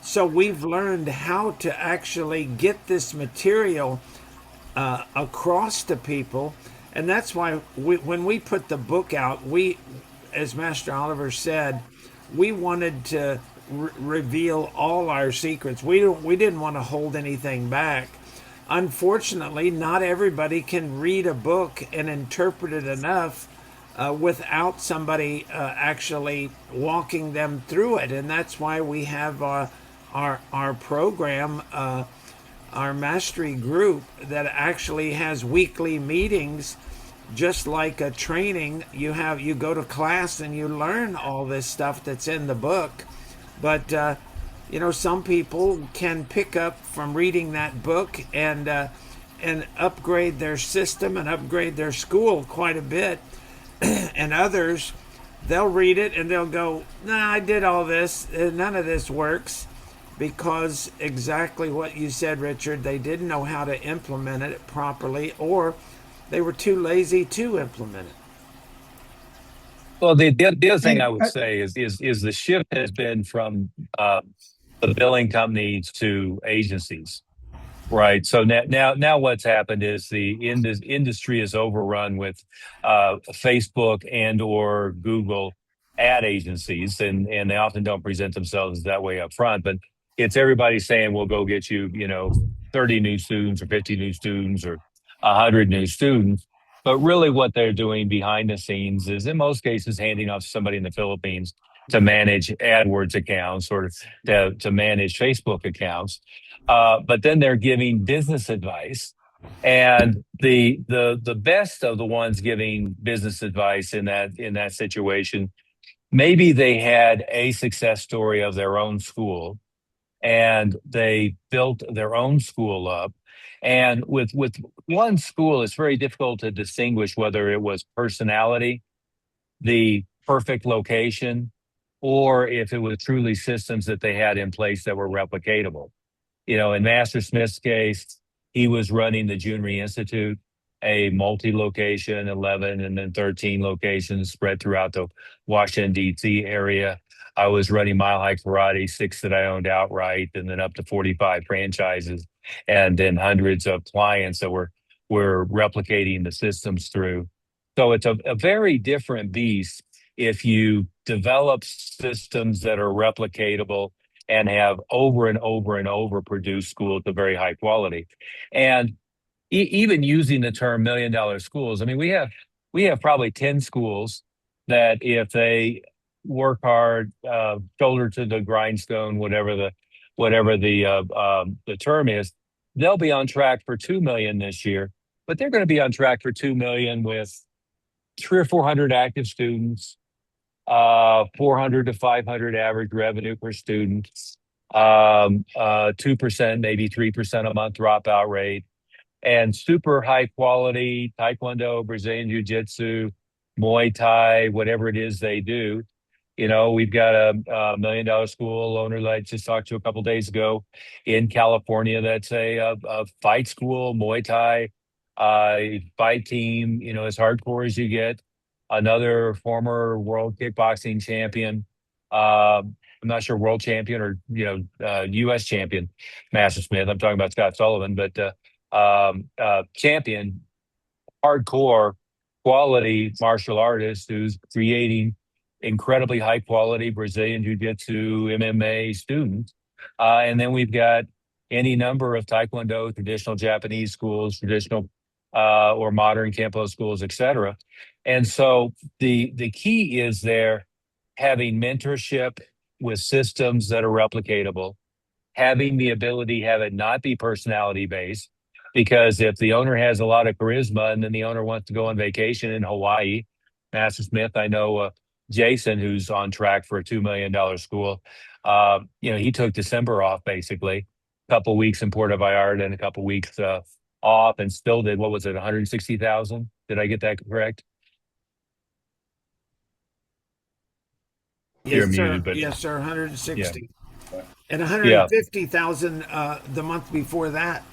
So we've learned how to actually get this material across to people, and that's why when we put the book out, as Master Oliver said, we wanted to reveal all our secrets. We didn't want to hold anything back. Unfortunately, not everybody can read a book and interpret it enough without somebody actually walking them through it, and that's why we have our program. Our mastery group that actually has weekly meetings, just like a training. You go to class and you learn all this stuff that's in the book, but some people can pick up from reading that book and upgrade their system and upgrade their school quite a bit. And others, they'll read it and they'll go, nah, I did all this, none of this works, because exactly what you said, Richard, they didn't know how to implement it properly, or they were too lazy to implement it. Well, the other thing I And would say is the shift has been from the billing companies to agencies. Right. So now what's happened is industry is overrun with Facebook and or Google ad agencies, and they often don't present themselves that way up front. But it's everybody saying, "We'll go get you, 30 new students or 50 new students or 100 new students." But really, what they're doing behind the scenes is, in most cases, handing off to somebody in the Philippines to manage AdWords accounts or to manage Facebook accounts, but then they're giving business advice, and the best of the ones giving business advice in that situation, maybe they had a success story of their own school, and they built their own school up. And with one school, it's very difficult to distinguish whether it was personality, the perfect location, or if it was truly systems that they had in place that were replicatable. In Master Smith's case, he was running the Junri Institute, a multi-location, 11 and then 13 locations spread throughout the Washington, D.C. area. I was running Mile High Karate, 6 that I owned outright, and then up to 45 franchises, and then hundreds of clients that were replicating the systems through. So it's a very different beast if you develop systems that are replicatable and have over and over and over produced schools of very high quality. And, even using the term $1 million schools. I mean, we have probably 10 schools that if they work hard, shoulder to the grindstone, whatever the term is, they'll be on track for 2 million this year. But they're going to be on track for 2 million with 300 or 400 active students, 400 to 500 average revenue per student, 2%, maybe 3% a month dropout rate, and super high quality Taekwondo, Brazilian Jiu Jitsu, Muay Thai, whatever it is they do. We've got a $1 million school owner that I just talked to a couple days ago in California that's a fight school, Muay Thai, fight team, as hardcore as you get. Another former world kickboxing champion. I'm not sure world champion or U.S. champion, Master Smith. I'm talking about Scott Sullivan, but champion, hardcore, quality martial artist who's creating incredibly high quality Brazilian Jiu Jitsu, MMA students. And then we've got any number of Taekwondo, traditional Japanese schools, traditional or modern Kempo schools, etc. And so the key is there having mentorship with systems that are replicatable, having the ability to have it not be personality based. Because if the owner has a lot of charisma and then the owner wants to go on vacation in Hawaii, Master Smith, I know Jason, who's on track for a $2 million school, he took December off basically, a couple weeks in Puerto Vallarta and a couple weeks off, and still did, what was it, 160,000? Did I get that correct? You're Yes, sir. muted, but Yes, sir. 160. And yeah, 150,000 the month before that.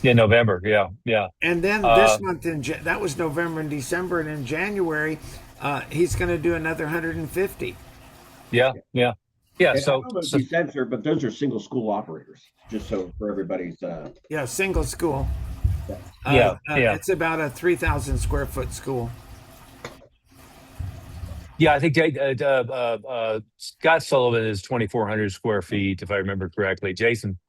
in November, yeah. And then this month that was November and December, and in January he's going to do another 150. Yeah. And So, I don't know if you censor, but those are single school operators, just so for everybody's. Single school. yeah. It's about a 3,000 square foot school. Yeah, I think Scott Sullivan is 2,400 square feet, if I remember correctly. Jason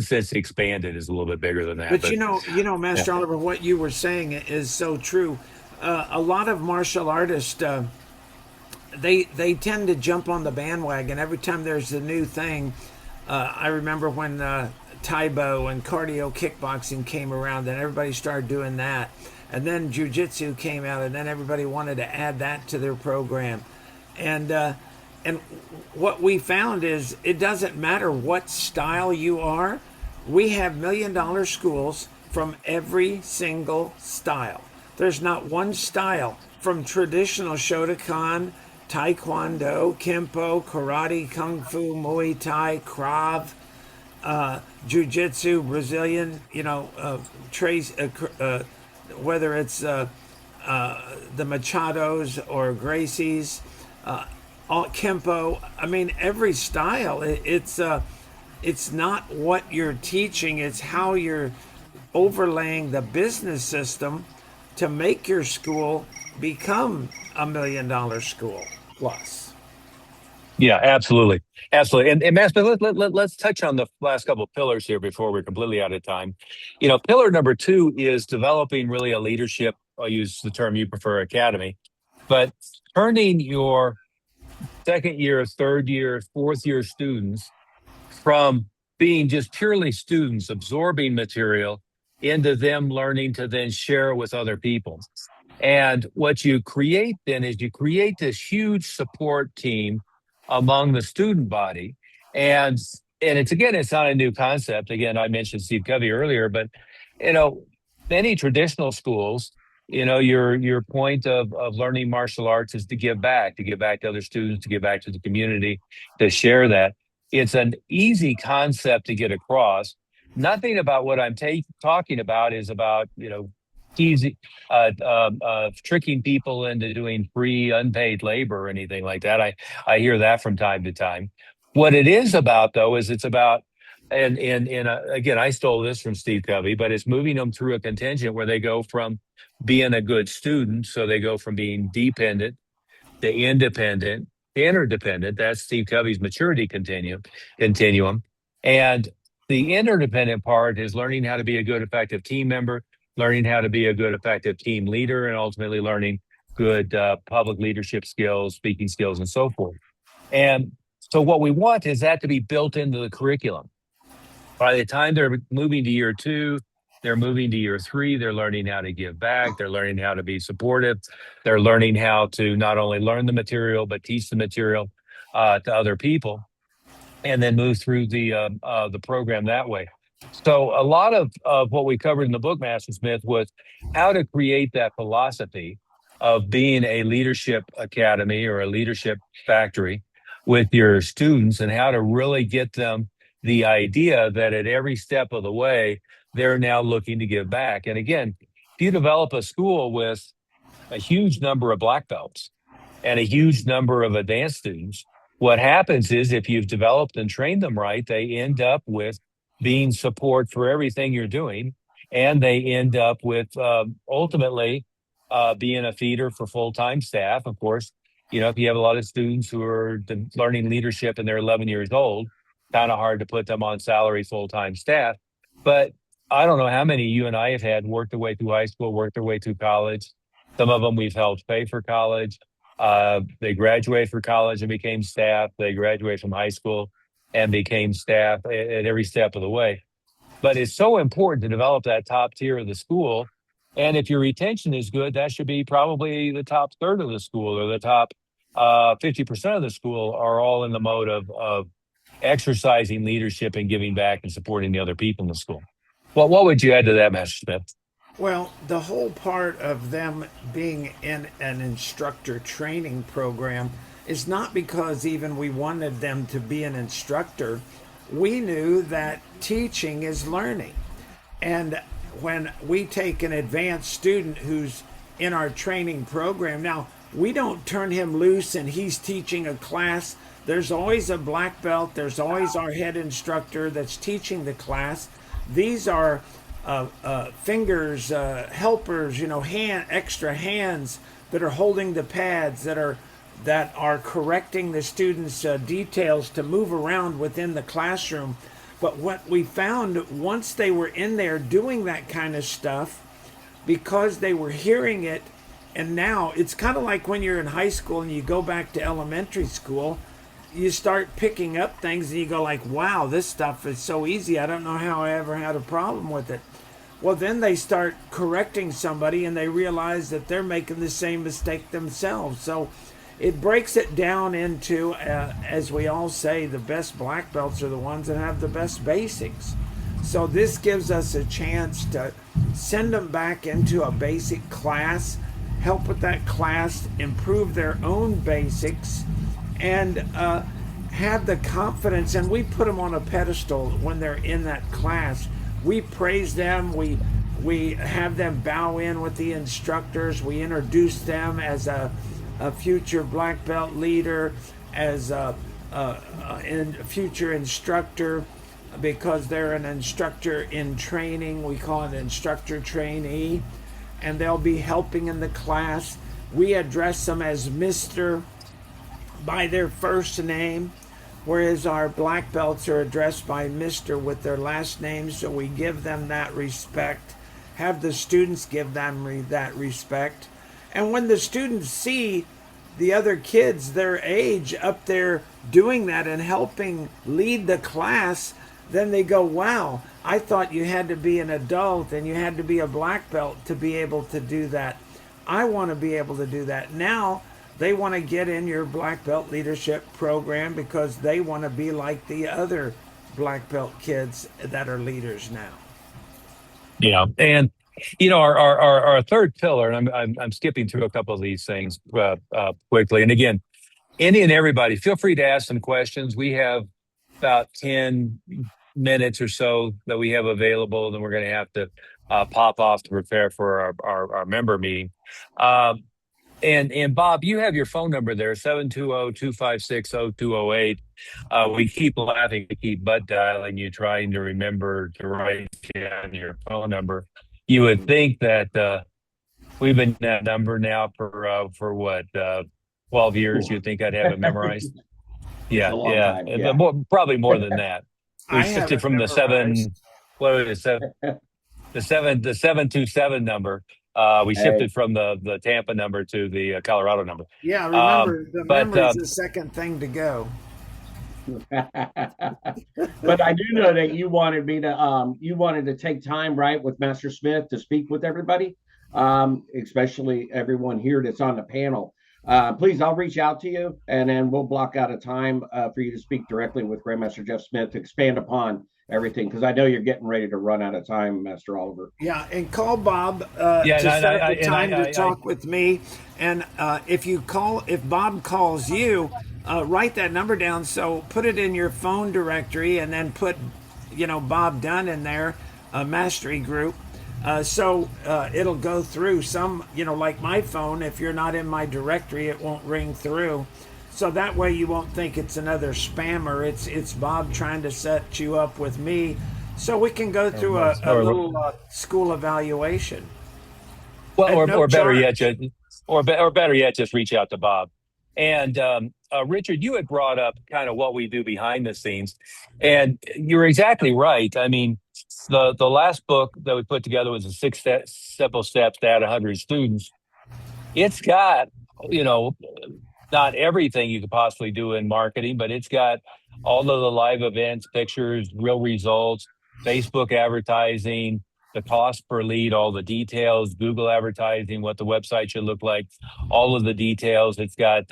says expanded is a little bit bigger than that. But Master Oliver, what you were saying is so true. A lot of martial artists, they tend to jump on the bandwagon every time there's a new thing. I remember when Taibo and cardio kickboxing came around, and everybody started doing that. And then jiu-jitsu came out, and then everybody wanted to add that to their program. And what we found is it doesn't matter what style you are. We have $1 million schools from every single style. There's not one style from traditional Shotokan, Taekwondo, Kempo, Karate, Kung Fu, Muay Thai, Krav, Jiu-Jitsu, Brazilian, whether it's the Machados or Gracies, Kempo. I mean, every style. It's not what you're teaching; it's how you're overlaying the business system to make your school become $1 million school plus. Yeah, absolutely. And Matt, let's touch on the last couple of pillars here before we're completely out of time. Pillar number 2 is developing really a leadership. I'll use the term you prefer, academy, but turning your second year, third year, fourth year students from being just purely students absorbing material into them learning to then share it with other people. And what you create then is you create this huge support team among the student body. And it's not a new concept. Again, I mentioned Steve Covey earlier, but many traditional schools, your point of learning martial arts is to give back to other students, to give back to the community, to share that. It's an easy concept to get across. Nothing about what I'm talking about is about, easy, tricking people into doing free, unpaid labor or anything like that. I hear that from time to time. What it is about, though, is it's about, and again, I stole this from Steve Covey, but it's moving them through a contingent where they go from being a good student, so they go from being dependent to independent, to interdependent. That's Steve Covey's maturity continuum. And the interdependent part is learning how to be a good, effective team member, learning how to be a good, effective team leader, and ultimately learning good public leadership skills, speaking skills, and so forth. And so what we want is that to be built into the curriculum. By the time they're moving to year 2, they're moving to year 3, they're learning how to give back, they're learning how to be supportive, they're learning how to not only learn the material, but teach the material to other people, and then move through the program that way. So a lot of what we covered in the book, Master Smith, was how to create that philosophy of being a leadership academy or a leadership factory with your students, and how to really get them the idea that at every step of the way, they're now looking to give back. And again, if you develop a school with a huge number of black belts and a huge number of advanced students, what happens is, if you've developed and trained them right, they end up with being support for everything you're doing. And they end up with ultimately being a feeder for full-time staff. Of course, if you have a lot of students who are learning leadership and they're 11 years old, kind of hard to put them on salary full-time staff. But I don't know how many you and I have had work their way through high school, work their way through college. Some of them we've helped pay for college. They graduated from college and became staff. They graduated from high school and became staff at every step of the way. But it's so important to develop that top tier of the school. And if your retention is good, that should be probably the top third of the school, or the top 50% of the school are all in the mode of exercising leadership and giving back and supporting the other people in the school. Well, what would you add to that, Master Smith? Well, the whole part of them being in an instructor training program is not because even we wanted them to be an instructor. We knew that teaching is learning. And when we take an advanced student who's in our training program, now we don't turn him loose and he's teaching a class. There's always a black belt. There's always our head instructor that's teaching the class. These are fingers, helpers, extra hands that are holding the pads, that are correcting the students' details to move around within the classroom. But what we found, once they were in there doing that kind of stuff, because they were hearing it, and now it's kind of like when you're in high school and you go back to elementary school, you start picking up things and you go like, wow, this stuff is so easy. I don't know how I ever had a problem with it. Well, then they start correcting somebody and they realize that they're making the same mistake themselves. So it breaks it down into, as we all say, the best black belts are the ones that have the best basics. So this gives us a chance to send them back into a basic class, help with that class, improve their own basics, and have the confidence. And we put them on a pedestal when they're in that class. We praise them. We have them bow in with the instructors. We introduce them as a future black belt leader, as a future instructor, because they're an instructor in training. We call it instructor trainee, and they'll be helping in the class. We address them as Mr. by their first name, whereas our black belts are addressed by Mr. with their last name. So we give them that respect, have the students give them that respect. And when the students see the other kids their age up there doing that and helping lead the class, then they go, wow, I thought you had to be an adult and you had to be a black belt to be able to do that. I want to be able to do that. Now they want to get in your black belt leadership program because they want to be like the other black belt kids that are leaders now. Yeah, and our third pillar, and I'm skipping through a couple of these things quickly. And again, any and everybody, feel free to ask some questions. We have about 10 minutes or so that we have available, then we're going to have to pop off to prepare for our member meeting. And Bob, you have your phone number there, 720-256-0208. We keep laughing, we keep butt dialing you, trying to remember to write down your phone number. You would think that we've been that number now for what, 12 years. You'd think I'd have it memorized. Yeah, time, yeah. But probably more than that. We I shifted have from the memorized. seven. What is it? the 727 number. We Hey. shifted from the Tampa number to the Colorado number. Yeah, Um, remember the but memory's the second thing to go. But I do know that you wanted to take time, right, with Master Smith to speak with everybody, especially everyone here that's on the panel. Please, I'll reach out to you, and then we'll block out a time for you to speak directly with Grandmaster Jeff Smith to expand upon everything, because I know you're getting ready to run out of time, Master Oliver. Yeah, and call Bob yeah, to set up a and time to talk with me. And if Bob calls you, write that number down. So put it in your phone directory, and then put, Bob Dunn in there, Mastery Group. So it'll go through. Some, like my phone, if you're not in my directory, it won't ring through. So that way you won't think it's another spammer. It's Bob trying to set you up with me, so we can go through a little school evaluation. Well, At no or better charge. yet, or better yet, just reach out to Bob. And Richard, you had brought up kind of what we do behind the scenes, and you're exactly right. I mean, the last book that we put together was a simple steps to add 100 students. It's got, you know, not everything you could possibly do in marketing, but it's got all of the live events, pictures, real results, Facebook advertising, the cost per lead, all the details, Google advertising, what the website should look like, all of the details. It's got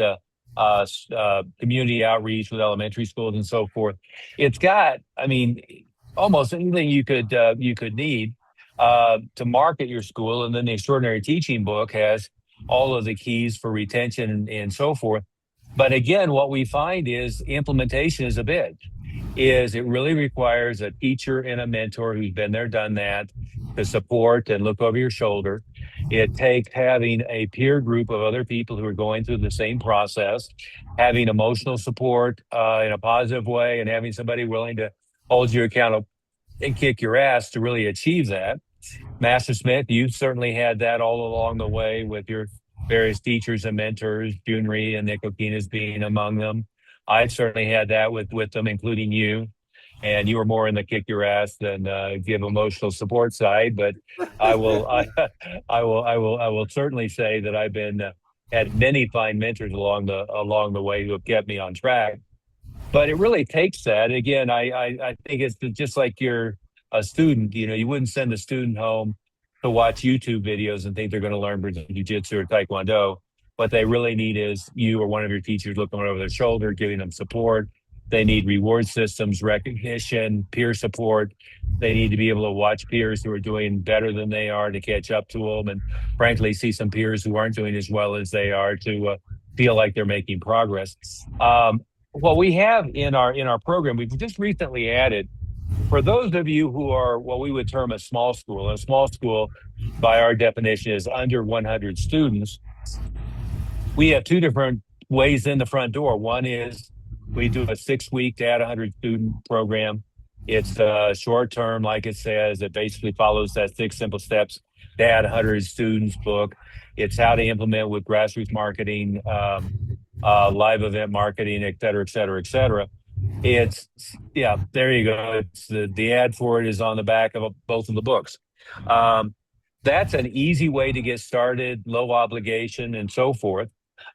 community outreach with elementary schools and so forth. It's got, I mean, almost anything you could need to market your school. And then the Extraordinary Teaching book has all of the keys for retention and so forth. But again, what we find is implementation is a bit, is it really requires a teacher and a mentor who's been there, done that, to support and look over your shoulder. It takes having a peer group of other people who are going through the same process, having emotional support in a positive way, and having somebody willing to hold you accountable and kick your ass to really achieve that. Master Smith, you certainly had that all along the way with your various teachers and mentors, Junri and Nick Okinas being among them. I certainly had that with them, including you. And you were more in the kick your ass than give emotional support side. But I will, I will certainly say that I've been had many fine mentors along the way who have kept me on track. But it really takes that. Again, I think it's just like you're a student. You know, you wouldn't send a student home to watch YouTube videos and think they're going to learn Brazilian Jiu-Jitsu or Taekwondo. What they really need is you or one of your teachers looking over their shoulder, giving them support. They need reward systems, recognition, peer support. They need to be able to watch peers who are doing better than they are to catch up to them, and frankly, see some peers who aren't doing as well as they are to feel like they're making progress. What we have in our program, we've just recently added, for those of you who are what we would term a small school. And a small school, by our definition, is under 100 students. We have two different ways in the front door. One is we do a 6-week to add 100 student program. It's short term, like it says. It basically follows that 6 simple steps to add 100 students book. It's how to implement with grassroots marketing, live event marketing, et cetera, et cetera, et cetera. It's, yeah, there you go. It's the ad for it is on the back of both of the books. That's an easy way to get started, low obligation and so forth.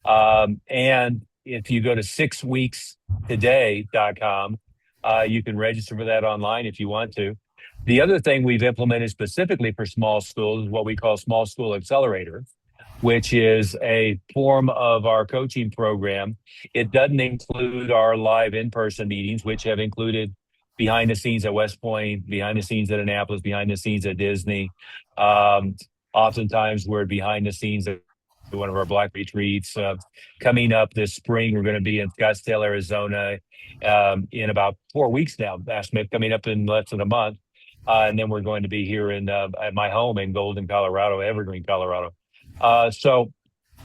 And if you go to 6weekstoday.com, you can register for that online if you want to. The other thing we've implemented specifically for small schools is what we call Small School Accelerator, which is a form of our coaching program. It doesn't include our live in-person meetings, which have included behind the scenes at West Point, behind the scenes at Annapolis, behind the scenes at Disney. Oftentimes we're behind the scenes at one of our Black retreats. Coming up this spring, we're going to be in Scottsdale, Arizona in about 4 weeks now, Smith, coming up in less than a month. And then we're going to be here at my home in Golden, Colorado, Evergreen, Colorado. But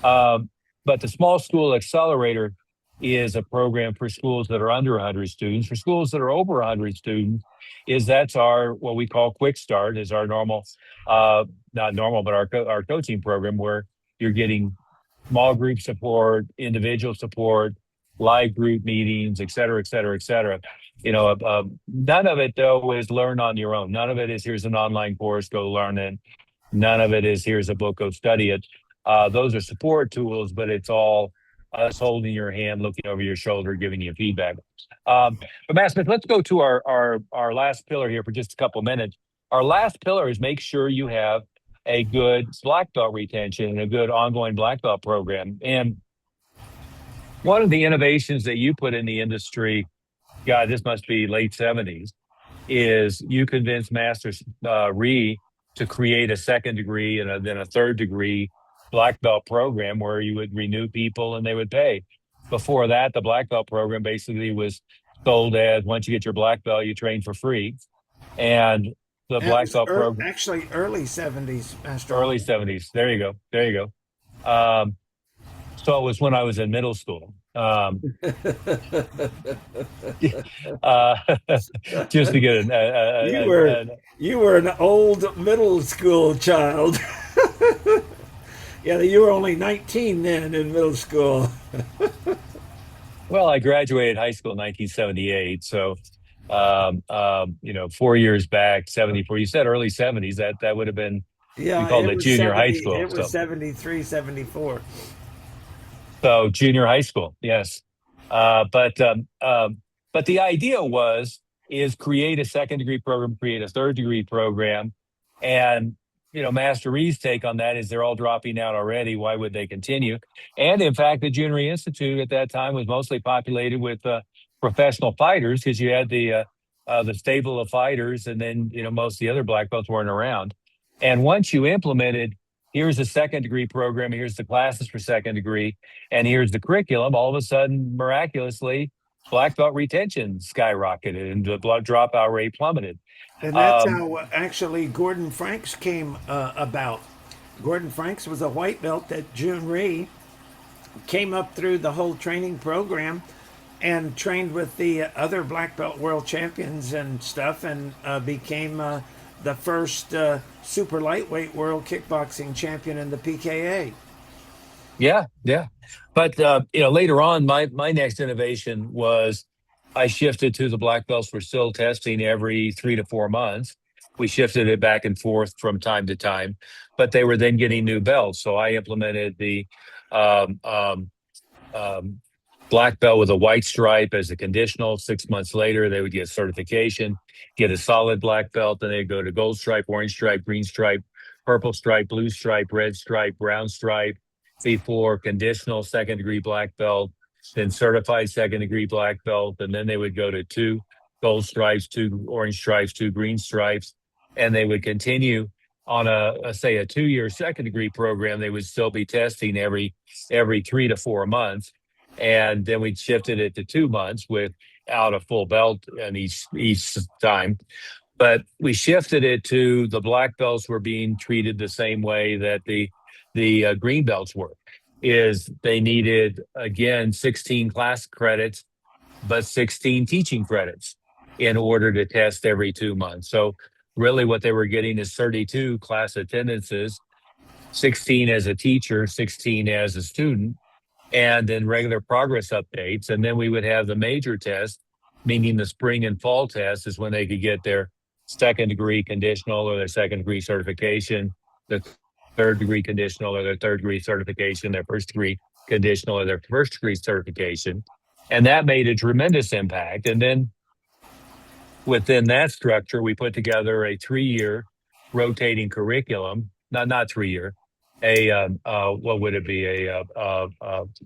the Small School Accelerator is a program for schools that are under 100 students. For schools that are over 100 students, that's our what we call Quick Start, is our normal, not normal, but our coaching program, where you're getting small group support, individual support, live group meetings, et cetera, et cetera, et cetera. None of it though is learn on your own. None of it is here's an online course, go learn it. None of it is here's a book, go study it. Those are support tools, but it's all us holding your hand, looking over your shoulder, giving you feedback. But Matt Smith, let's go to our last pillar here for just a couple of minutes. Our last pillar is make sure you have a good black belt retention and a good ongoing black belt program. And one of the innovations that you put in the industry, God, this must be late 70s, is you convinced Master Ree to create a second degree and then a third degree black belt program where you would renew people and they would pay. Before that, the black belt program basically was sold as once you get your black belt, you train for free. And the That black was belt program, actually early 70s, Master early Oliver. 70s. There you go. There you go. So it was when I was in middle school. uh, just to get You were an old middle school child. Yeah, you were only 19 then in middle school. well, I graduated high school in 1978. So, 4 years back, 74. You said early 70s. That would have been, we Yeah, called it junior high school. it was 73, 74. So junior high school, yes. But the idea is create a second degree program, create a third degree program, and Master Reed's take on that is they're all dropping out already. Why would they continue? And in fact, the Junior Institute at that time was mostly populated with professional fighters because you had the stable of fighters, and then most of the other black belts weren't around. And once you implemented, here's a second degree program, here's the classes for second degree, and here's the curriculum, all of a sudden, miraculously, black belt retention skyrocketed and the blood dropout rate plummeted. And that's Um, how actually Gordon Franks came about. Gordon Franks was a white belt that June Ree came up through the whole training program and trained with the other black belt world champions and stuff, and became the first super lightweight world kickboxing champion in the PKA. Yeah, yeah. But later on, my next innovation was I shifted to the black belts were still testing every 3 to 4 months. We shifted it back and forth from time to time, but they were then getting new belts. So I implemented the um, um, um, black belt with a white stripe as a conditional. 6 months later, they would get certification, get a solid black belt, then they'd go to gold stripe, orange stripe, green stripe, purple stripe, blue stripe, red stripe, brown stripe, before conditional second degree black belt, then certified second degree black belt, and then they would go to two gold stripes, two orange stripes, two green stripes, and they would continue on say a 2 year second degree program. They would still be testing every 3 to 4 months, and then we shifted it to 2 months without a full belt in each time. But we shifted it to the black belts were being treated the same way that the green belts were. Is they needed again 16 class credits, but 16 teaching credits in order to test every 2 months. So really, what they were getting is 32 class attendances, 16 as a teacher, 16 as a student, and then regular progress updates. And then we would have the major test, meaning the spring and fall test is when they could get their second degree conditional or their second degree certification, the third degree conditional or their third degree certification, their first degree conditional or their first degree certification. And that made a tremendous impact. And then within that structure, we put together a 3 year rotating curriculum, not 3 year, what would it be? A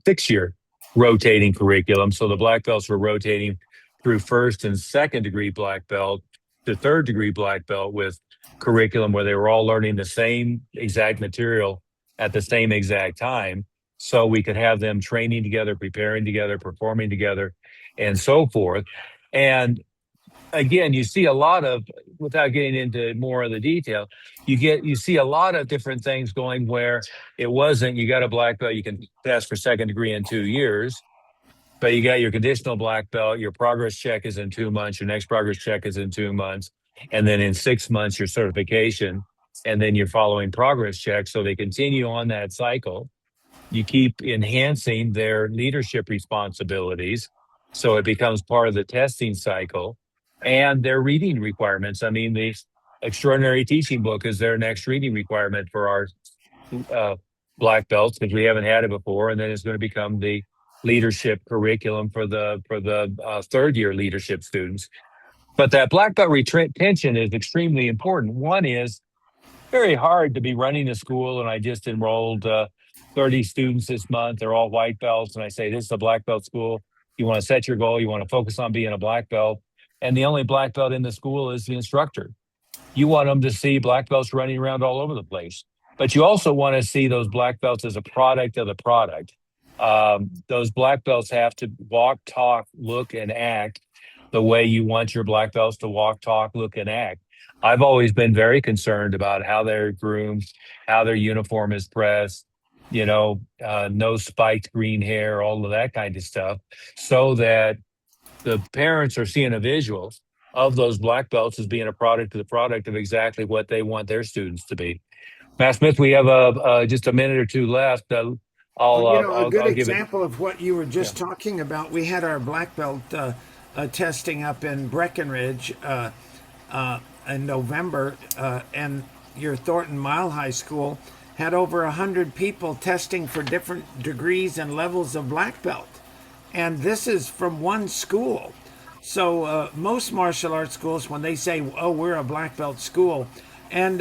6 year rotating curriculum. So the black belts were rotating through first and second degree black belt to third degree black belt with curriculum where they were all learning the same exact material at the same exact time. So we could have them training together, preparing together, performing together, and so forth. And again, you see a lot of, without getting into more of the detail, you see a lot of different things going where it wasn't, you got a black belt, you can test for second degree in 2 years, but you got your conditional black belt, your progress check is in 2 months, your next progress check is in 2 months, and then in 6 months, your certification, and then you're following progress checks. So they continue on that cycle. You keep enhancing their leadership responsibilities. So it becomes part of the testing cycle and their reading requirements. I mean, the extraordinary teaching book is their next reading requirement for our uh, black belts because we haven't had it before, and then it's going to become the leadership curriculum for the third year leadership students. But that black belt retention is extremely important. One is very hard to be running a school, and I just enrolled 30 students this month. They're all white belts, and I say this is a black belt school. You want to set your goal. You want to focus on being a black belt, and the only black belt in the school is the instructor. You want them to see black belts running around all over the place, but you also want to see those black belts as a product of the product. Those black belts have to walk, talk, look, and act the way you want your black belts to walk, talk, look, and act. I've always been very concerned about how they're groomed, how their uniform is pressed, no spiked green hair, all of that kind of stuff, so that the parents are seeing a visual of those black belts as being a product of the product of exactly what they want their students to be. Matt Smith, we have just a minute or two left. A good I'll give it. example of what you were Yeah. just talking about, we had our black belt testing up in Breckenridge in November, and your Thornton Mile High School had over 100 people testing for different degrees and levels of black belt. And this is from one school. So most martial arts schools, when they say, "Oh, we're a black belt school," and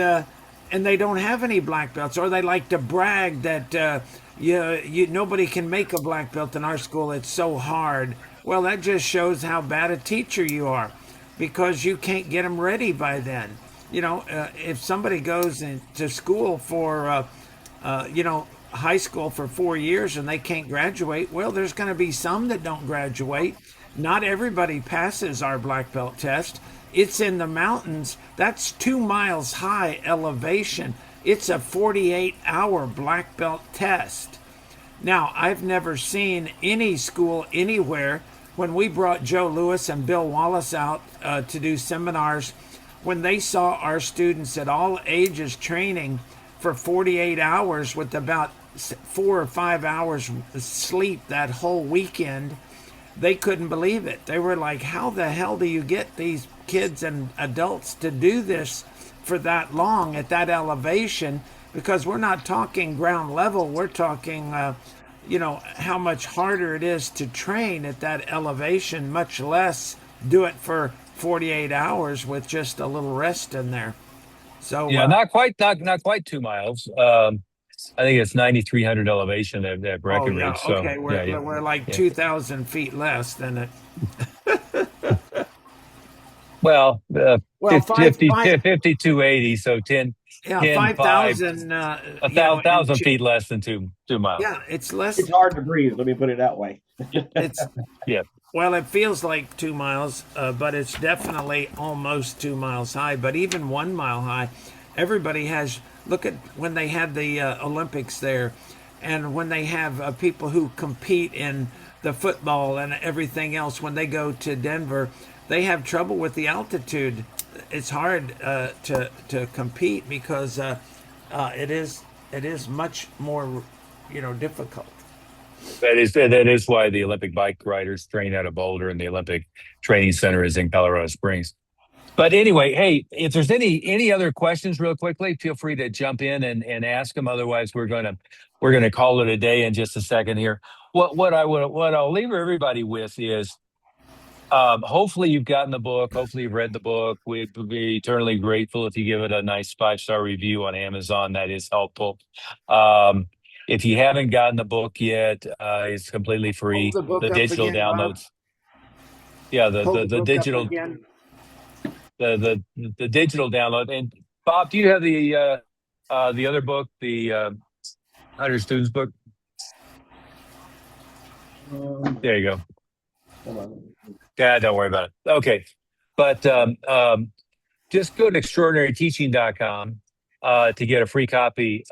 they don't have any black belts, or they like to brag that nobody can make a black belt in our school. It's so hard. Well, that just shows how bad a teacher you are, because you can't get them ready by then. If somebody goes to school for, high school for 4 years and they can't graduate, well, there's going to be some that don't graduate. Not everybody passes our black belt test. It's in the mountains. That's 2 miles high elevation. It's a 48-hour black belt test. Now, I've never seen any school anywhere. When we brought Joe Lewis and Bill Wallace out to do seminars, when they saw our students at all ages training for 48 hours with about 4 or 5 hours sleep that whole weekend, they couldn't believe it. They were like, how the hell do you get these kids and adults to do this for that long at that elevation? Because we're not talking ground level. We're talking, how much harder it is to train at that elevation, much less do it for 48 hours with just a little rest in there. So Yeah, not quite 2 miles. I think it's 9,300 elevation at oh yeah, Breckenridge. So okay, yeah, yeah, we're like yeah. 2,000 feet less than it. Well, Well, 5280. So 10, yeah, 10, 5, 5,000. a thousand feet less than two miles. Yeah, it's less. It's hard to breathe. Let me put it that way. It's Yeah. well, it feels like 2 miles, but it's definitely almost 2 miles high. But even 1 mile high, everybody has. Look at when they had the Olympics there, and when they have people who compete in the football and everything else. When they go to Denver, they have trouble with the altitude. It's hard to compete because it is much more difficult. That is why the Olympic bike riders train out of Boulder, and the Olympic Training Center is in Colorado Springs. But anyway, hey, if there's any other questions, real quickly, feel free to jump in and ask them. Otherwise, we're gonna call it a day in just a second here. What I'll leave everybody with is, hopefully you've gotten the book. Hopefully you've read the book. We'd be eternally grateful if you give it a nice 5-star review on Amazon. That is helpful. If you haven't gotten the book yet, it's completely Hold free. the book The up digital again, Bob. downloads. Yeah, Hold the the book up digital again. the digital download. And Bob, do you have the other book, the 100 Students book? There you go. Hold on. Yeah, don't worry about it. Okay. But just go to extraordinaryteaching.com to get a free copy.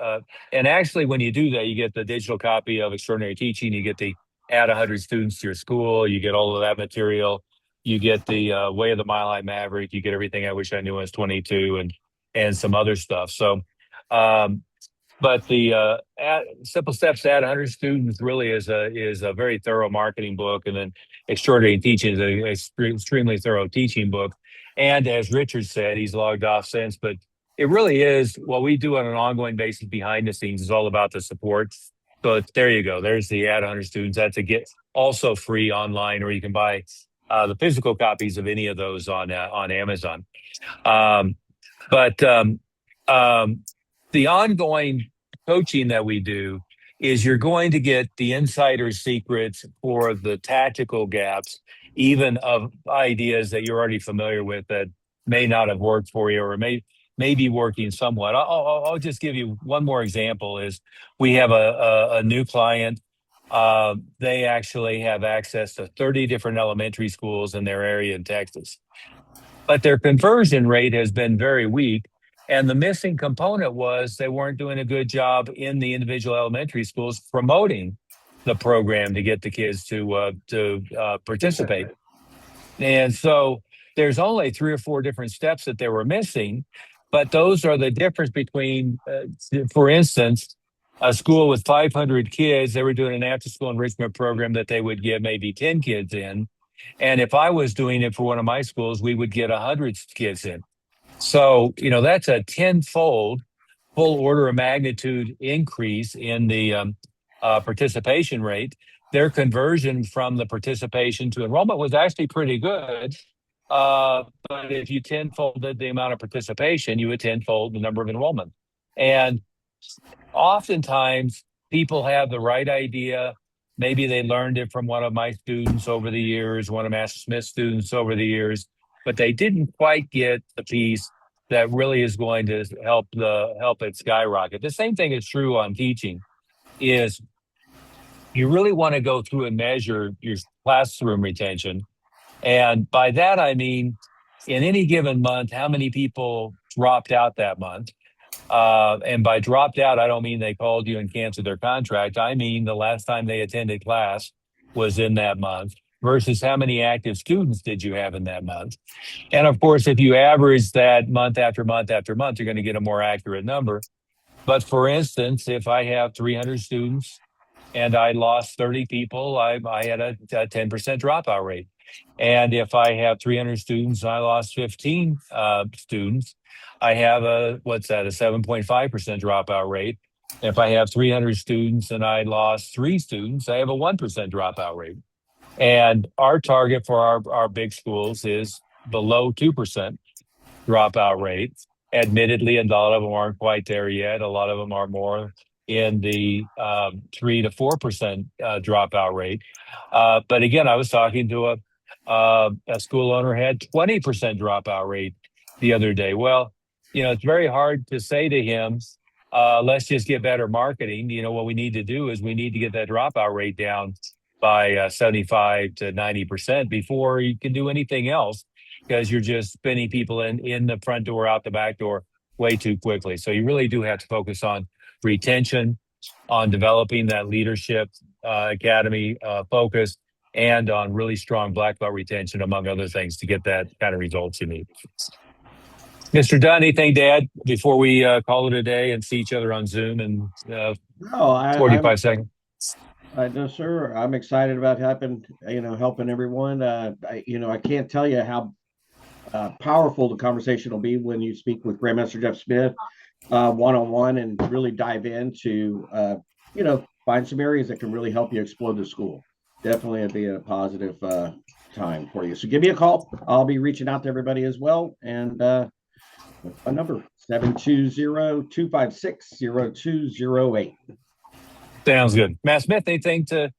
And actually, when you do that, you get the digital copy of Extraordinary Teaching. You get the add 100 students to your school. You get all of that material. You get the Way of the Mile High Maverick. You get everything I wish I knew when I was 22 and some other stuff. So, but the Simple Steps to Add 100 Students really is a very thorough marketing book. And then Extraordinary Teaching is an extremely thorough teaching book. And as Richard said, he's logged off since, but it really is what we do on an ongoing basis behind the scenes is all about the support. So there you go. There's the Add 100 Students. That's a get also free online, or you can buy the physical copies of any of those on Amazon. Um, but the ongoing coaching that we do is you're going to get the insider secrets for the tactical gaps, even of ideas that you're already familiar with that may not have worked for you or may be working somewhat. I'll just give you one more example. Is we have a new client. They actually have access to 30 different elementary schools in their area in Texas, but their conversion rate has been very weak. And the missing component was they weren't doing a good job in the individual elementary schools promoting the program to get the kids to participate. And so there's only 3 or 4 different steps that they were missing, but those are the difference between, for instance, a school with 500 kids, they were doing an after-school enrichment program that they would get maybe 10 kids in. And if I was doing it for one of my schools, we would get 100 kids in. So, that's a tenfold full order of magnitude increase in the participation rate. Their conversion from the participation to enrollment was actually pretty good. But if you tenfolded the amount of participation, you would tenfold the number of enrollment. And oftentimes people have the right idea. Maybe they learned it from one of my students over the years, one of Master Smith's students over the years, but they didn't quite get the piece that really is going to help it skyrocket. The same thing is true on teaching. Is you really want to go through and measure your classroom retention, and by that I mean in any given month, how many people dropped out that month. And by dropped out, I don't mean they called you and canceled their contract. I mean the last time they attended class was in that month versus how many active students did you have in that month. And of course, if you average that month after month after month, you're going to get a more accurate number. But for instance, if I have 300 students and I lost 30 people, I had a 10% dropout rate. And if I have 300 students and I lost 15 students, I have a 7.5% dropout rate. If I have 300 students and I lost 3 students, I have a 1% dropout rate. And our target for our big schools is below 2% dropout rates. Admittedly, a lot of them aren't quite there yet. A lot of them are more in the 3 to 4% dropout rate. But again, I was talking to a school owner had 20% dropout rate the other day. Well, it's very hard to say to him, let's just get better marketing. What we need to do is we need to get that dropout rate down by 75 to 90% before you can do anything else, because you're just spinning people in the front door, out the back door way too quickly. So you really do have to focus on retention, on developing that leadership academy focus, and on really strong black belt retention, among other things, to get that kind of results you need. Mr. Dunn, anything to add before we call it a day and see each other on Zoom in 45 seconds? No, sir. I'm excited about helping everyone. I can't tell you how powerful the conversation will be when you speak with Grandmaster Jeff Smith one-on-one and really dive into, find some areas that can really help you explode the school. Definitely it'll be a positive time for you. So give me a call. I'll be reaching out to everybody as well. And a number, 720-256-0208. Sounds good. Matt Smith, anything to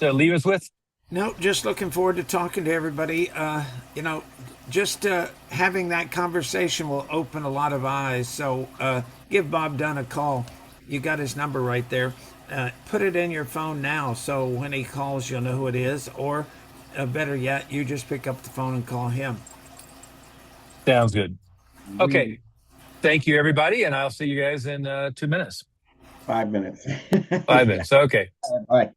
leave us with? No, just looking forward to talking to everybody. Just having that conversation will open a lot of eyes. So give Bob Dunn a call. You got his number right there. Put it in your phone now, so when he calls, you'll know who it is. Or better yet, you just pick up the phone and call him. Sounds good. Okay. Thank you, everybody, and I'll see you guys in 2 minutes. 5 minutes. 5 minutes. Okay. All right.